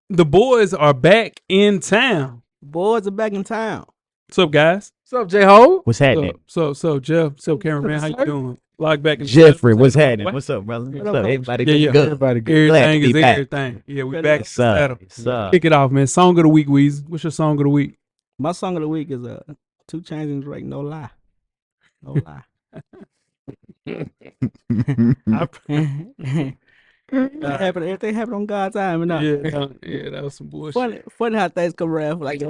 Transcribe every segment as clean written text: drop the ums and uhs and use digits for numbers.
The boys are back in town. Boys are back in town. What's up, guys? What's up, J-Ho? What's happening? So Jeff. What's up, cameraman? How you doing? Log back in. Jeffrey, what's happening? What's up, brother? What's up? Everybody Yeah. good? Everybody good. Glad to Everything be is back. everything. Yeah, we back. What's up? What's up? Kick it off, man. Song of the week, Weezy. What's your song of the week? My song of the week is 2 Chainz and Drake, No Lie. No Lie. Everything happened on God's time. And Yeah, that was some bullshit. funny how things come around. Like,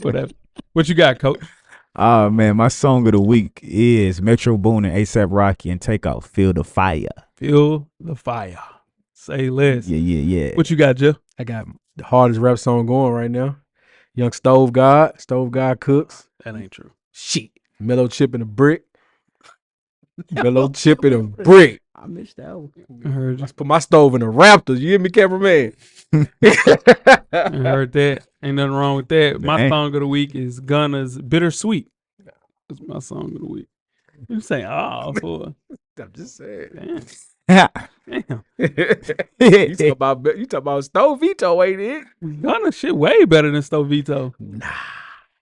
Whatever. What you got, Coach? Oh man, my song of the week is Metro Boone and ASAP Rocky and Takeoff. Feel the fire. Feel the fire. Say less. Yeah. What you got, Jeff? I got the hardest rap song going right now. Young Stove God Cooks. That ain't true. Shit. Mellow Chip in a Brick. Mellow Chip in a Brick. I missed that one. I heard you. Let's put my stove in a Raptors. You hear me, cameraman? I heard that. Ain't nothing wrong with that. My Man. song of the week is Gunna's Bittersweet. That's my song of the week. You say, oh, boy. I'm just saying. Damn. Damn. You talk about Stove Vito, ain't it? Gunna shit way better than Stovito. Nah.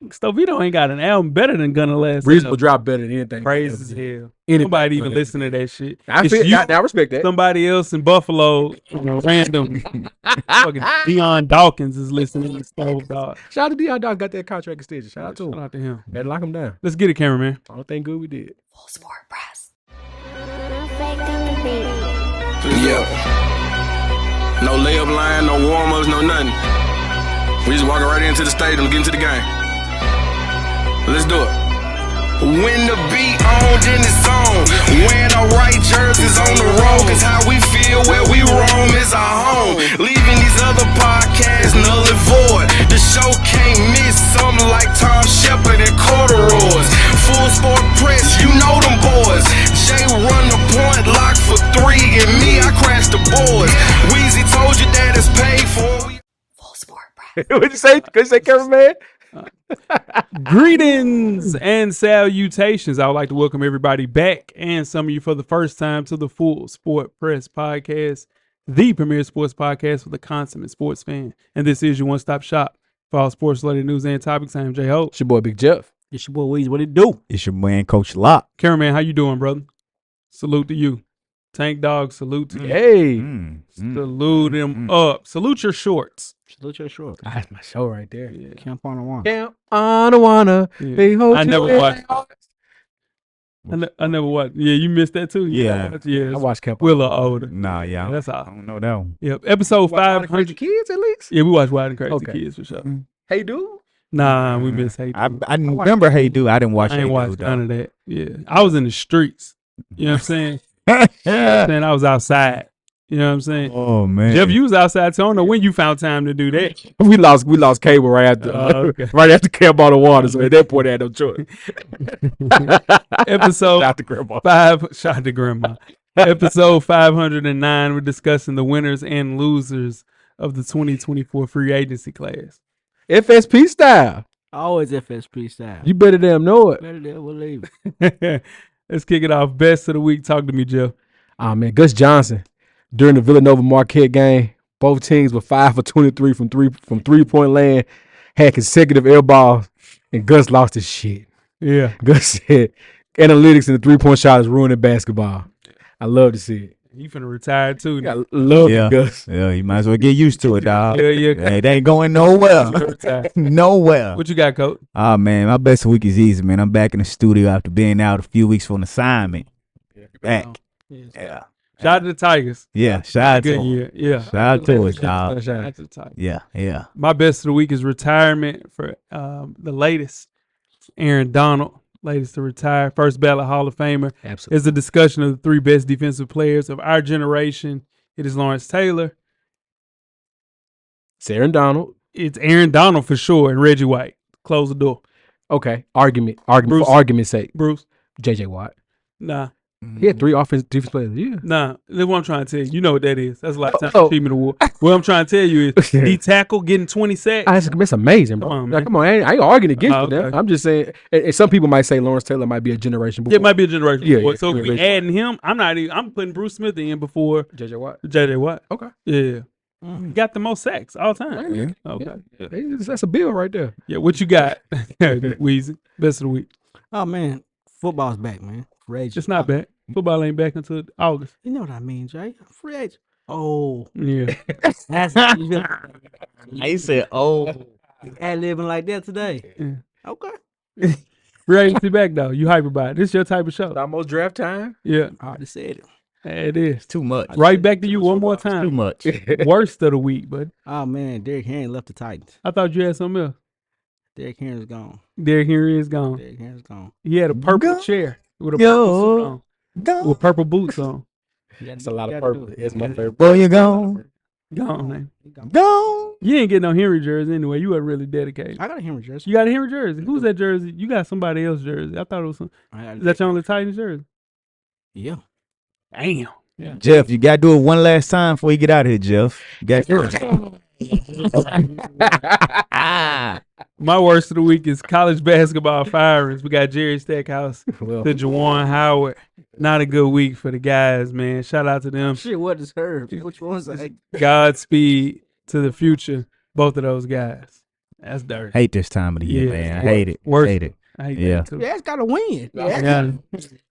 Stovito ain't got an album better than Gunna last Reasonable album. drop better than anything. Crazy as hell. Anybody. Nobody even listen to that shit. I respect that. Somebody else in Buffalo, random fucking Deion Dawkins is listening to Stove Dog. Shout out to Deion Dog, got that contract extension. Shout out to Shout him. out to him. Better lock him down. Let's get it, cameraman. I don't think good we did. Full Sport Press. Yeah. No layup line, no warm-ups, no nothing. We just walking right into the stadium, get into the game. Let's do it. When the beat on, then it's on. Wearing our right jerseys on the road, cause how we feel where we roam is our home. Leaving these other podcasts null and void. The show can't miss something like Tom Shepard and corduroys. Full Sport Press, you know them boys. Jay run the point, lock for 3, and me, I crash the boards. Weezy told you that it's paid for. Full Sport Press. What'd you say? Could you say, cameraman? Greetings and salutations. I would like to welcome everybody back and some of you for the first time to the Full Sport Press podcast, the premier sports podcast for the consummate sports fan. And this is your one-stop shop for all sports-related news and topics. I am J Ho. It's your boy Big Jeff. It's your boy Weezy. What it do? It's your man, Coach Locke. Cameraman, how you doing, brother? Salute to you. Tank Dog, salute to you. Hey. Salute him up. Salute your shorts. Salute your short. That's my show right there. Yeah. Camp on the one. Camp on the wanna. Yeah. They hold I you never in. watched. I never watched. Yeah, you missed that too. Yeah. Yeah. I watched Camp. We're a little older. Nah, yeah. That's I all. don't know that one. Yep. Episode 500. Kids at least. Yeah, we watched Wild and Crazy Okay. Kids for sure. Hey, dude. Nah, we missed Hey I Dude. remember Hey Dude. I didn't watch I Hey ain't Dude, watched though. none of that. Yeah. I was in the streets. You know what I'm saying? Saying I was outside. You know what I'm saying? Oh man. Jeff, you was outside, so I don't know when you found time to do that. We lost cable right after Okay. right after Camp on the water. So at that point, I had no choice. Episode Shout out to Grandma. 5. Shout out to Grandma. Episode 509. We're discussing the winners and losers of the 2024 free agency class. FSP style. Always FSP style. You better damn know it. better than believe. Let's kick it off. Best of the week. Talk to me, Jeff. Oh man, Gus Johnson during the Villanova Marquette game, both teams were 5 for 23 from 3-point land, had consecutive air balls, and Gus lost his shit. Yeah. Gus said, "Analytics and the 3-point shot is ruining basketball." I love to see it. You finna retire too. I love Yeah. Gus. Yeah, you might as well get used to it, dog. Yeah. Hey, they ain't going nowhere. Retire. Nowhere. What you got, Coach? Oh man, my best week is easy, man. I'm back in the studio after being out a few weeks for an assignment. Back. Yeah. Shout out to the Tigers. Yeah. Shout out to Good them. year. Yeah. Shout out to us, dog. Shout out to the Tigers. Yeah. My best of the week is retirement for the latest. Aaron Donald, latest to retire. First ballot Hall of Famer. Absolutely. Is a discussion of the 3 best defensive players of our generation. It is Lawrence Taylor. It's Aaron Donald. It's Aaron Donald for sure and Reggie White. Close the door. Okay. Argument Bruce. for argument's sake. Bruce? JJ Watt. Nah. He had 3 offensive defense players. Yeah. Nah, that's what I'm trying to tell you. You know what that is. That's a lifetime Oh. achievement award. What I'm trying to tell you is D tackle getting 20 sacks. That's amazing, bro. Come on, Like, man. come on, I ain't arguing against Oh, you now. okay. I'm just saying, and some people might say Lawrence Taylor might be a generation before. It might be a generation. Yeah, before. yeah, So if we generation. adding him, I'm putting Bruce Smith in before JJ Watt. JJ Watt. Okay. Yeah. Got the most sacks all time. Yeah. Okay. Yeah. That's a bill right there. Yeah, what you got, Weezy? Best of the week. Oh man, football's back, man. Free agent. It's not back. Football ain't back until August. You know what I mean, Jay? Free agent. Oh, Yeah. that's I said, oh. ad libbing like that today. Yeah. Okay. Free agency back though. You hype about it. This your type of show. Almost draft time. Yeah, I already said it. it is. Too much. Right back to you one more Too time. much. Worst of the week, but Oh man, Derrick Henry left the Titans. I thought you had something else. Derrick Henry's gone. Derrick Henry is gone. Derrick Henry's gone. He had a purple Go. chair with a Yo. purple suit on, Go. with purple boots on. That's a lot of purple. It's my favorite. Boy, you gone. Gone, man. Gone. You ain't getting no Henry jersey anyway. You wasn't really dedicated. I got a Henry jersey. You got a Henry jersey. Who's that jersey? You got somebody else's jersey. I thought it was some. Is that your only Titans jersey? Yeah. Damn. Jeff, you got to do it one last time before you get out of here, Jeff. You got My worst of the week is college basketball firings. We got Jerry Stackhouse Well, to Juwan Howard. Not a good week for the guys, man. Shout out to them. Shit, what is her? Which one's like? Godspeed to the future, both of those guys. That's dirty. hate this time of the year, Yeah. man. I hate it. Worst. Hate it. I hate Yeah. that too. Yeah, it's got to win. Yeah.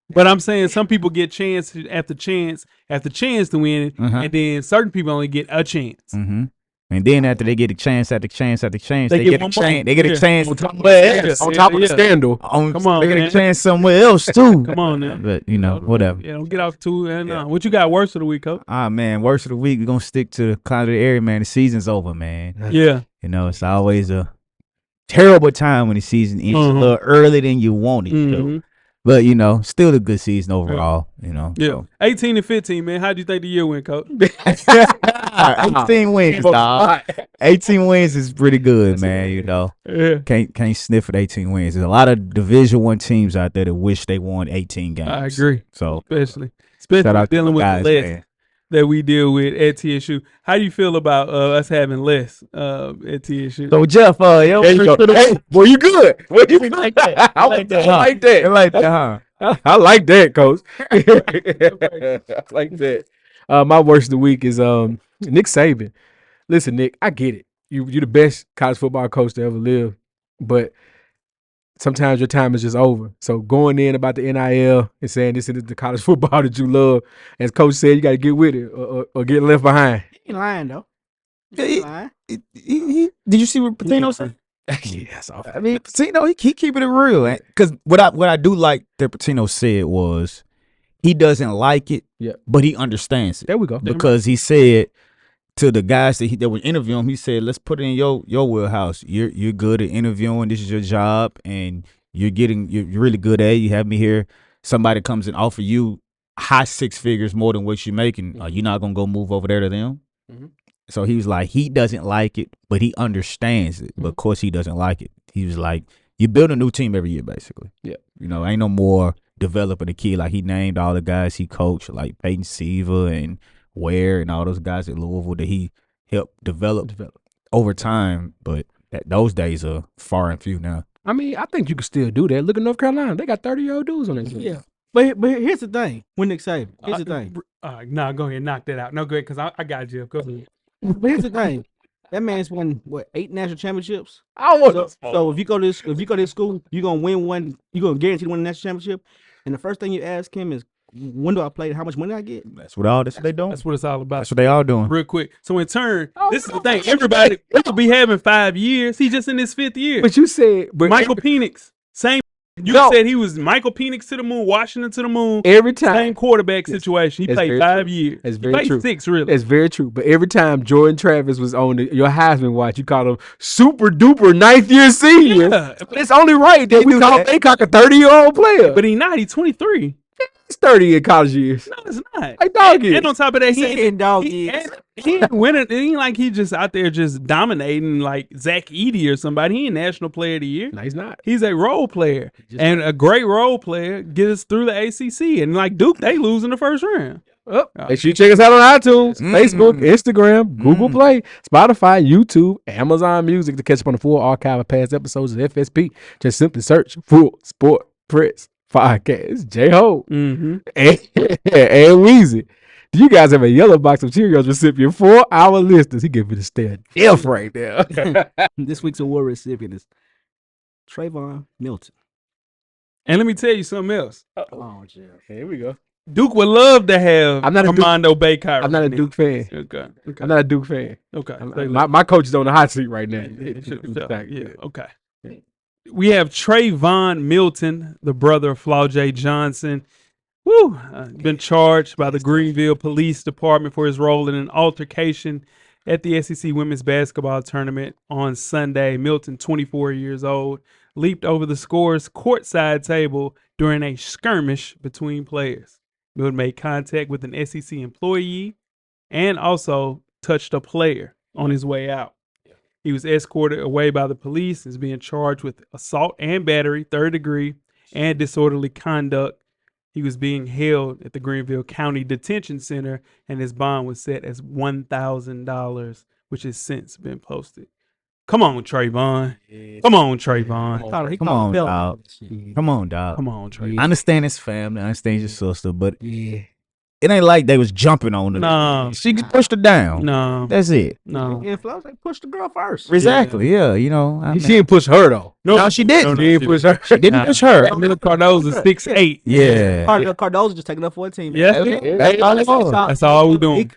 But I'm saying some people get chance after chance after chance to win it, Uh-huh. and then certain people only get a chance. Mm-hmm. And then after they get a chance after chance after chance, They they get get a one more. chance. They get Yeah. a chance on top somewhere else. on top of the Yeah. scandal. Come on, they get man. a chance somewhere else too. Come on now. But you know, whatever. Yeah, don't get off too. What you got worst of the week, Coach? Ah man, worst of the week. We're gonna stick to the kind of the area, man. The season's over, man. Yeah. You know, it's always a terrible time when the season ends a little earlier than you want it to. Mhm. But you know, still a good season overall. You know. Yeah. 18 and 15, man. How do you think the year went, Coach? 18 wins, dog. 18 wins is pretty good, man. You know, Yeah. can't sniff at 18 wins. There's a lot of Division I teams out there that wish they won 18 games. I agree. So Especially shout out to dealing the with guys, the list man. that we deal with at TSU. How do you feel about us having less at TSU? So Jeff, yo, There you go. Hey, boy, you good? Boy, you like that? I like that. I like that. You like that, huh? I like that, Coach. I like that. My worst of the week is Nick Saban. Listen, Nick, I get it. You're the best college football coach to ever live, but sometimes your time is just over. So going in about the NIL and saying this is the college football that you love, as Coach said, you got to get with it or get left behind. He ain't lying though. He Yeah, ain't lying. Did you see what Patino said? Yeah, so I mean, Patino, he keeping it real. Because what I do like that Patino said was he doesn't like it, Yeah. but he understands it. there we go. Because he said to the guys that were interviewing him, he said, "Let's put it in your wheelhouse. You're good at interviewing. This is your job, and you're really good at it. You have me here. Somebody comes and offer you high six figures more than what you're making. You're not gonna go move over there to them." Mhm. So he was like, he doesn't like it, but he understands it. But of course, he doesn't like it. He was like, you build a new team every year, basically. Yeah. You know, ain't no more developing a kid. Like he named all the guys he coached, like Peyton Siva and Ware and all those guys at Louisville that he helped develop over time. But those days are far and few now. I mean, I think you can still do that. Look at North Carolina; they got 30-year-old dudes on that team. Yeah. But here's the thing. When Nick Saban, here's the thing. No, go ahead, knock that out. No, go ahead, because I got you. Go ahead. But here's the thing. That man's won 8 national championships. I want So if you go to this school, you're gonna win one. You're gonna guarantee to win the national championship. And the first thing you ask him is, when do I play? How much money I get? That's what they doing. That's what it's all about. That's what they all doing. Real quick. So in turn, this is the thing. Everybody will be having 5 years. He's just in his 5th year. But you said, but Michael Penix, same. You No. said he was Michael Penix to the moon, Washington to the moon. every time Same quarterback situation. He That's played very 5 true. years. That's He very played true. 6, really. That's very true. But every time Jordan Travis was on your Heisman watch, you called him super duper 9th year senior. Yeah, But it's only right that we do call that. Baycock a 30-year-old player. but he's not. He's 23. He's 30 in college years. No, it's not. Like dog years. And on top of that, he Saying dog he, years. he ain't winning. It ain't like he just out there just dominating like Zach Edey or somebody. He ain't National Player of the Year. No, he's not. He's a role player, and a great role player gets us through the ACC. And like Duke, they lose in the first round. Oh, make sure you check us out on iTunes, Facebook, Instagram, Google Play, Spotify, YouTube, Amazon Music to catch up on the full archive of past episodes of FSP. Just simply search Full Sport Press Podcast. J-Ho Mm-hmm. and Weezy. You guys have a yellow box of Cheerios recipient for our listeners. He gave me the stare death right there. This week's award recipient is Trayvon Milton. And let me tell you something else. Oh, Jeff. Here we go. Duke would love to have I'm not a Duke- Armando Baycott. I'm not a right Duke fan. now. Okay. I'm not a Duke fan. Okay. My coach is on the hot seat right now. Yeah. Okay. We have Trayvon Milton, the brother of Flaujae Johnson. Been charged by the Greenville Police Department for his role in an altercation at the SEC Women's Basketball Tournament on Sunday. Milton, 24 years old, leaped over the scorer's courtside table during a skirmish between players. Milton made contact with an SEC employee and also touched a player on his way out. He was escorted away by the police and is being charged with assault and battery, 3rd degree, and disorderly conduct. He was being held at the Greenville County Detention Center, and his bond was set as $1,000, which has since been posted. Come on, Trayvon. Come on, Trayvon. Come on, dog. Come on, dog. Come on, Trayvon. I understand his family. I understand your sister, but it ain't like they was jumping on her. No. She just pushed her down. No. That's it. No. And Flaujae pushed the girl first. Exactly. Yeah. You know. She didn't push her though. No, she didn't. She didn't push her. She didn't push her. Camila Cardozo is 6'8". Yeah. Cardozo just taking up for a team. Yeah. That's all we're doing.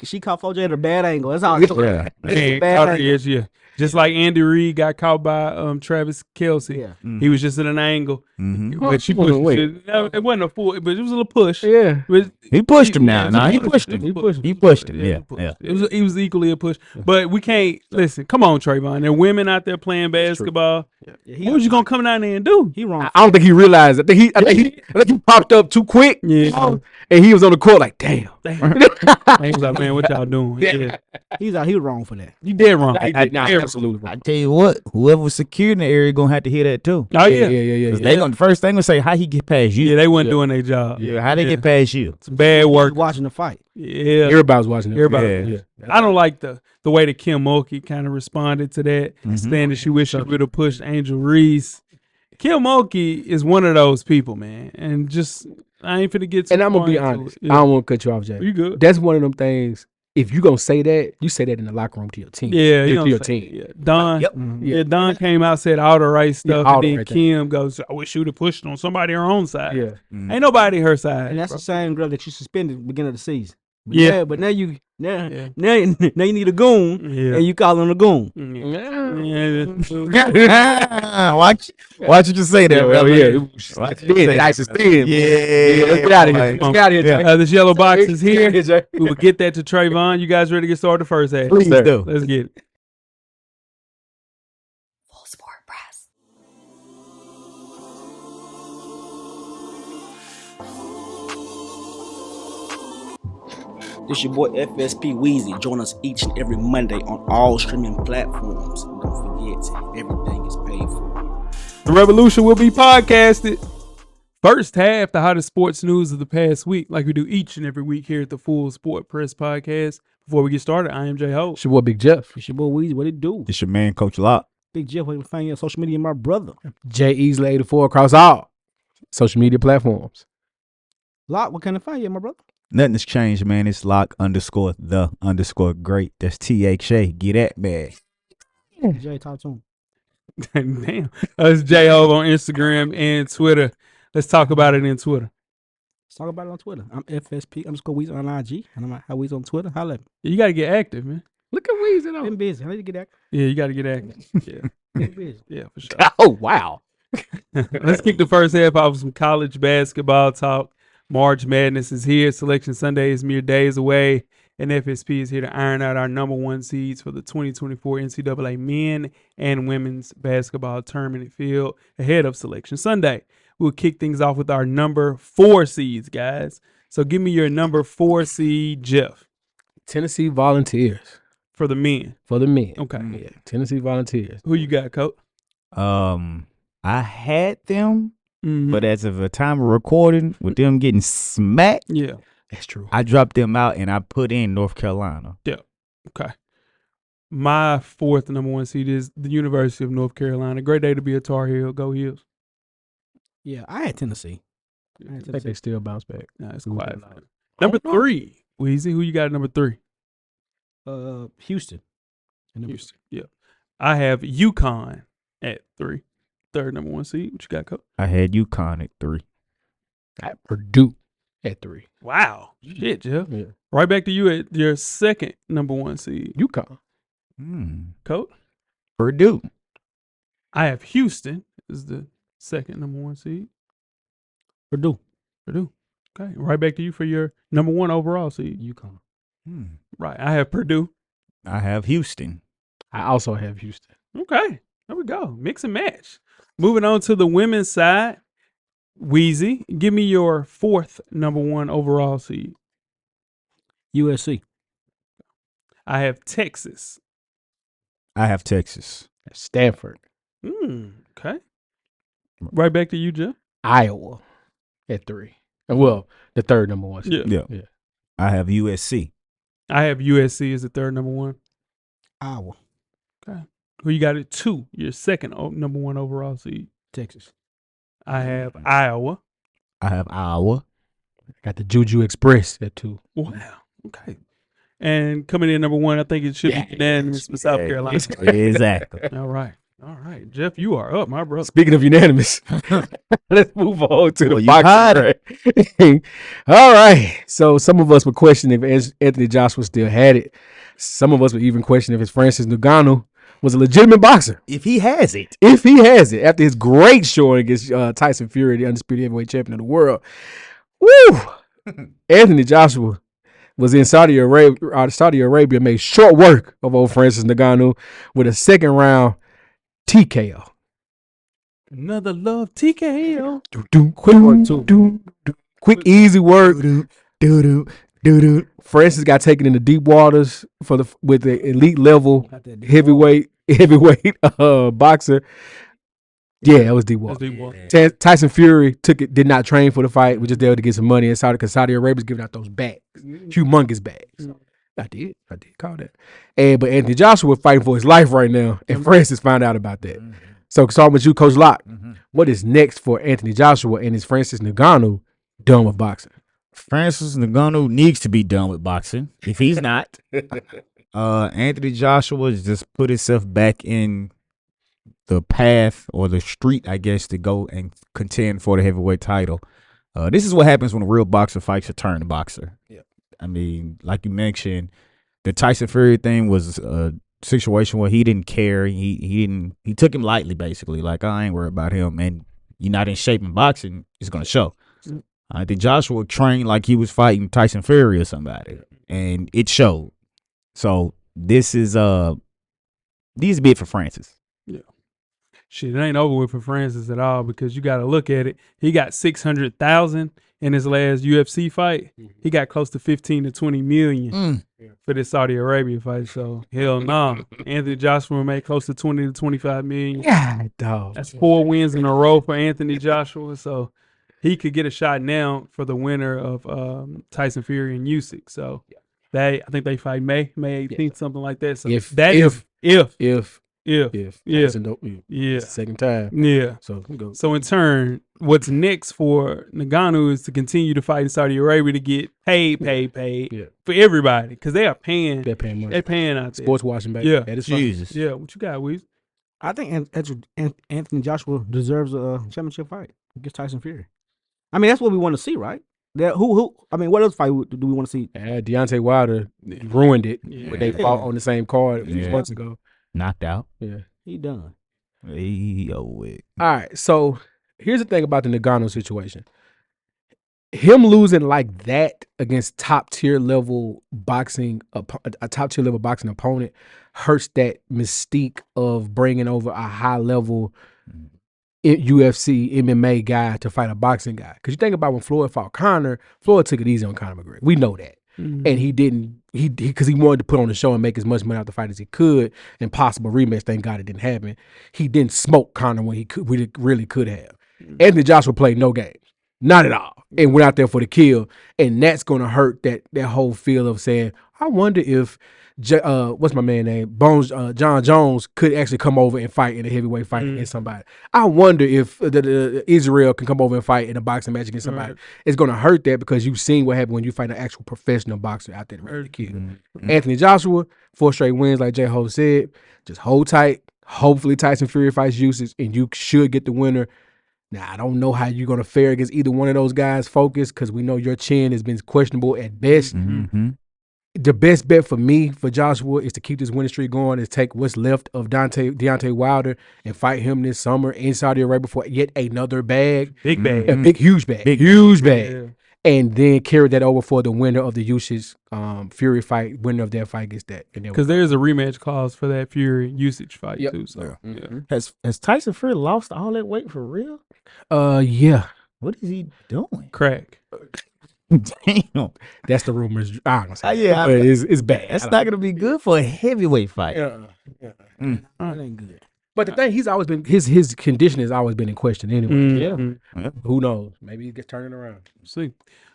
She caught Flaujae at a bad angle. That's all. Yeah. Man, Bad caught her angle. edge, yeah. Just like Andy Reid got caught by Travis Kelce. Yeah. He was just at an angle. Mhm. But she Hold pushed on, wait. it wasn't a full, but it was a little push. Yeah. But He pushed him now. Yeah, Nah, he he pushed pushed him. him. He pushed him. Yeah, Yeah. he pushed. Yeah. It was equally a push. But we can't listen. Come on, Trayvon. There are women out there playing basketball. What was you gonna come down there and do? He wrong. I don't think he realized. I think he popped up too quick. Yeah. And he was on the court like, damn. He was like, man, what y'all doing? Yeah. He was wrong for that. You dead wrong. Absolutely. I tell you what, whoever was securing the area gonna have to hear that too. Oh yeah. Yeah. 'Cause they gonna first thing gonna say how he get past you. Yeah, they wasn't doing their job. Yeah, how they get past you. It's bad work. Watching the fight. Yeah. Everybody was watching it. Everybody. Yeah. I don't like the way that Kim Mulkey kind of responded to that, Mm-hmm. saying that she wished she would have pushed Angel Reese. Kim Mulkey is one of those people, man, and just I ain't finna get too And I'm gonna far be into honest. it. I don't want to cut you off, Jay. You good? That's one of them things. If you gonna say that, you say that in the locker room to your team. Yeah, you to know your what I'm saying? team. Yeah, Don. Yep. Yeah, Don came out, said all the right stuff, all and the then right thing. Kim goes, "I wish you would have pushed on somebody on her own side." Yeah. Ain't nobody her side. And that's bro. the same girl that you suspended at the beginning of the season. But Yeah. But now you Yeah. now you need a goon Yeah. and you call him a goon. Yeah. Watch what you say there, brother. Watch Watch it. it. Ice is thin. Yeah. Let's get out of here. boy. Let's get out of here, Jay. This yellow box is here. Jay. We will get that to Trayvon. You guys ready to get started? The first half. Please do. Let's get it. Full Sport Press. This your boy FSP Weezy. Join us each and every Monday on all streaming platforms. And don't forget, everything is paid for. The Revolution will be podcasted. First half, the hottest sports news of the past week, like we do each and every week here at the Full Sport Press Podcast. Before we get started, I am Jay Ho. It's your boy Big Jeff. It's your boy Weezy. What it do? This your man, Coach Locke. Big Jeff, where you can find you on social media, my brother. Jay Easley 84 across all social media platforms. Lot, what can I find you, my brother? Nothing has changed, man. It's Locke_the_great. That's THA. Get at man. Jay, talk to him. Damn. It's J Ho on Instagram and Twitter. Let's talk about it in Twitter. Let's talk about it on Twitter. I'm FSP_Weezy on IG. And I'm how Weezy on Twitter. Holla at me. You got to get active, man. Look at Weezy though. Been busy. I need to get that. Yeah, you got to get active. Yeah, Been busy. yeah, for sure. Oh, wow. Let's kick the first half off with some college basketball talk. March Madness is here. Selection Sunday is mere days away. And FSP is here to iron out our number one seeds for the 2024 NCAA men and women's basketball tournament field ahead of Selection Sunday. We'll kick things off with our number 4 seeds, guys. So give me your number 4 seed, Jeff, Tennessee Volunteers for the men. for the men. Okay. Yeah, Tennessee Volunteers. Who you got, Coach? I had them, Mhm. but as of the time of recording, with them getting smacked, Yeah. That's true. I dropped them out and I put in North Carolina. Okay. My 4th number 1 seed is the University of North Carolina. Great day to be a Tar Heel. Go Heels. Yeah, I had Tennessee. I think they still bounce back. Nah, it's North quiet. Carolina. Number 3. Weezy, who you got at number 3? Houston. Houston. Yeah. I have UConn at 3. Third number 1 seed. What you got, Coach? I had UConn at 3. At Purdue at 3. Wow. Shit, Jeff. Yeah. Right back to you at your second number 1 seed. UConn. Coach? Purdue. I have Houston as the second number 1 seed. Purdue. Okay. Right back to you for your number 1 overall seed. UConn. Right. I have Purdue. I have Houston. I also have Houston. Okay. There we go. Mix and match. Moving on to the women's side. Weezy, give me your 4th number 1 overall seed. USC. I have Texas. I have Texas. Stanford. Okay. Right back to you, Jeff. Iowa at 3. Well, the third number 1 seed. Yeah. I have USC. I have USC as the third number 1. Iowa. Okay. Who you got at 2? Your second number 1 overall seed. Texas. I have Iowa. I have Iowa. Got the Juju Express at 2. Wow. Okay. And coming in number 1, I think it should be unanimous with South Carolina. Exactly. All right. Jeff, you are up, my brother. Speaking of unanimous, let's move on to the you boxing. Right? All right. So some of us were questioning if Anthony Joshua still had it. Some of us were even questioning if Francis Ngannou was a legitimate boxer. If he has it. If he has it, after his great showing against Tyson Fury, the undisputed heavyweight champion of the world. Woo! Anthony Joshua was in Saudi Arabia. Saudi Arabia made short work of old Francis Ngannou with a second round TKO. Another love TKO. Quick work too. Quick, easy work. Francis got taken into deep waters with the elite level heavyweight boxer. Yeah, it was deep water. Tyson Fury did not train for the fight. Was just there to get some money inside because Saudi Arabia's giving out those bags, humongous bags. I did call that. But Anthony Joshua fighting for his life right now, and Francis found out about that. So starting with you, Coach Locke, what is next for Anthony Joshua, and is Francis Ngannou done with boxing? Francis Ngannou needs to be done with boxing. If he's not, Anthony Joshua has just put himself back in the path or the street, I guess, to go and contend for the heavyweight title. This is what happens when a real boxer fights a turned boxer. Yeah. I mean, like you mentioned, the Tyson Fury thing was a situation where he didn't care. He took him lightly, basically. Like, I ain't worried about him. And you're not in shape in boxing, it's going to show. I think Joshua trained like he was fighting Tyson Fury or somebody, and it showed. So this is these be it for Francis. Yeah. Shit, it ain't over with for Francis at all because you got to look at it. He got 600,000 in his last UFC fight. He got close to 15 to 20 million for this Saudi Arabia fight. So hell no. Anthony Joshua made close to 20 to 25 million. God, dog. That's 4 wins in a row for Anthony Joshua. So he could get a shot now for the winner of Tyson Fury and Usyk. So I think they fight May 18th, something like that. So If it's the second time. Yeah. So go. So in turn, what's next for Ngannou is to continue to fight in Saudi Arabia to get paid for everybody because they are paying. They're paying money. They're paying out there. Sports watching back. Yeah. That is Jesus. Yeah. What you got, Weez? I think Anthony Joshua deserves a championship fight against Tyson Fury. I mean, that's what we want to see, right? I mean, what else fight do we want to see? Deontay Wilder ruined it, but they fought on the same card a few months ago. Knocked out. Yeah. He done. All right. So here's the thing about the Ngannou situation. Him losing like that against top tier level boxing, a top tier level boxing opponent hurts that mystique of bringing over a high level UFC MMA guy to fight a boxing guy. Because you think about when Floyd fought Conor, Floyd took it easy on Conor McGregor. We know that. And he didn't, because he wanted to put on the show and make as much money out the fight as he could. And possible rematch, thank God it didn't happen. He didn't smoke Conor when he really could have. Anthony Joshua played no games. Not at all. And went out there for the kill. And that's going to hurt that whole feel of saying, I wonder if what's my man name? Bones John Jones could actually come over and fight in a heavyweight fight against somebody. I wonder if the Israel can come over and fight in a boxing match against somebody. It's going to hurt that because you've seen what happened when you fight an actual professional boxer out there ready to kill. Anthony Joshua, 4 straight wins, like J-Ho said. Just hold tight. Hopefully Tyson Fury fights Usyk, and you should get the winner. Now, I don't know how you're going to fare against either one of those guys, Focus, because we know your chin has been questionable at best. The best bet for me, for Joshua, is to keep this winning streak going, is take what's left of Deontay Wilder and fight him this summer in Saudi Arabia for yet another bag. Big bag. A huge bag. Yeah. And then carry that over for the winner of the Usyk Fury fight. Winner of that fight gets that. Because there's a rematch clause for that Fury usage fight too. So Has Tyson Fury lost all that weight for real? Yeah. What is he doing? crack. Damn. That's the rumors. I don't say Yeah, but it's bad. That's not gonna be good for a heavyweight fight. That ain't good. But the thing, he's always been his condition has always been in question anyway. Yeah. Who knows? Maybe he gets turning around. See.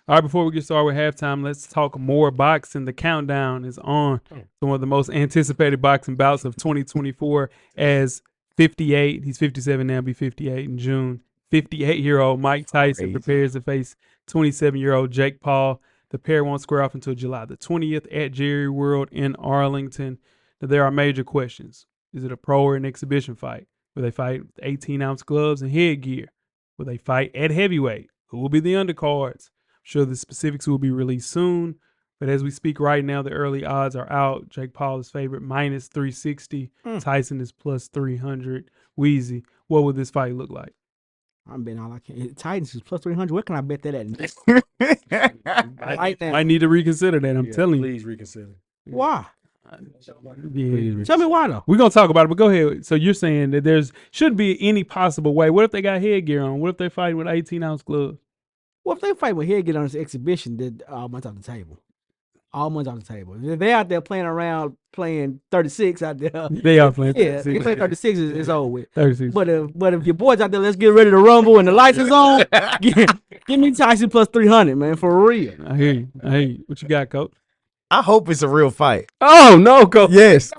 All right, before we get started with halftime, let's talk more boxing. The countdown is on to one of the most anticipated boxing bouts of 2024 as 58. He's 57 now, be 58 in June. 58-year-old Mike Tyson prepares to face 27-year-old Jake Paul. The pair won't square off until July the 20th at Jerry World in Arlington. Now, there are major questions. Is it a pro or an exhibition fight? Will they fight with 18-ounce gloves and headgear? Will they fight at heavyweight? Who will be the undercards? I'm sure the specifics will be released soon. But as we speak right now, the early odds are out. Jake Paul is favorite minus 360. Tyson is plus 300. Weezy, what would this fight look like? I'm betting all I can. Titans is plus 300. Where can I bet that at? Right now. Might need to reconsider that. I'm telling you. Please reconsider. Why? Yeah. Tell me why though. We're going to talk about it, but go ahead. So you're saying that there's shouldn't be any possible way. What if they got headgear on? What if they're fighting with 18-ounce gloves? Well, if they fight with headgear on this exhibition, then all money's off the table. All money's off the table. If they're out there playing around, playing 36 out there. They are playing Yeah, 36. if they play 36 it's over with. 36. But if your boys out there, let's get ready to rumble and the lights is on, give me Tyson plus 300, man, for real. I hear you. What you got, Coach? I hope it's a real fight. Oh no, Coach. Yes.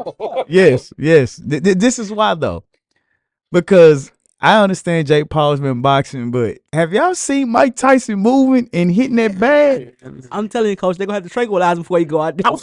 This is why though, because I understand Jake Paul's been boxing, but have y'all seen Mike Tyson moving and hitting that bag? I'm telling you, Coach, they're going to have to tranquilize before you go out there. I'm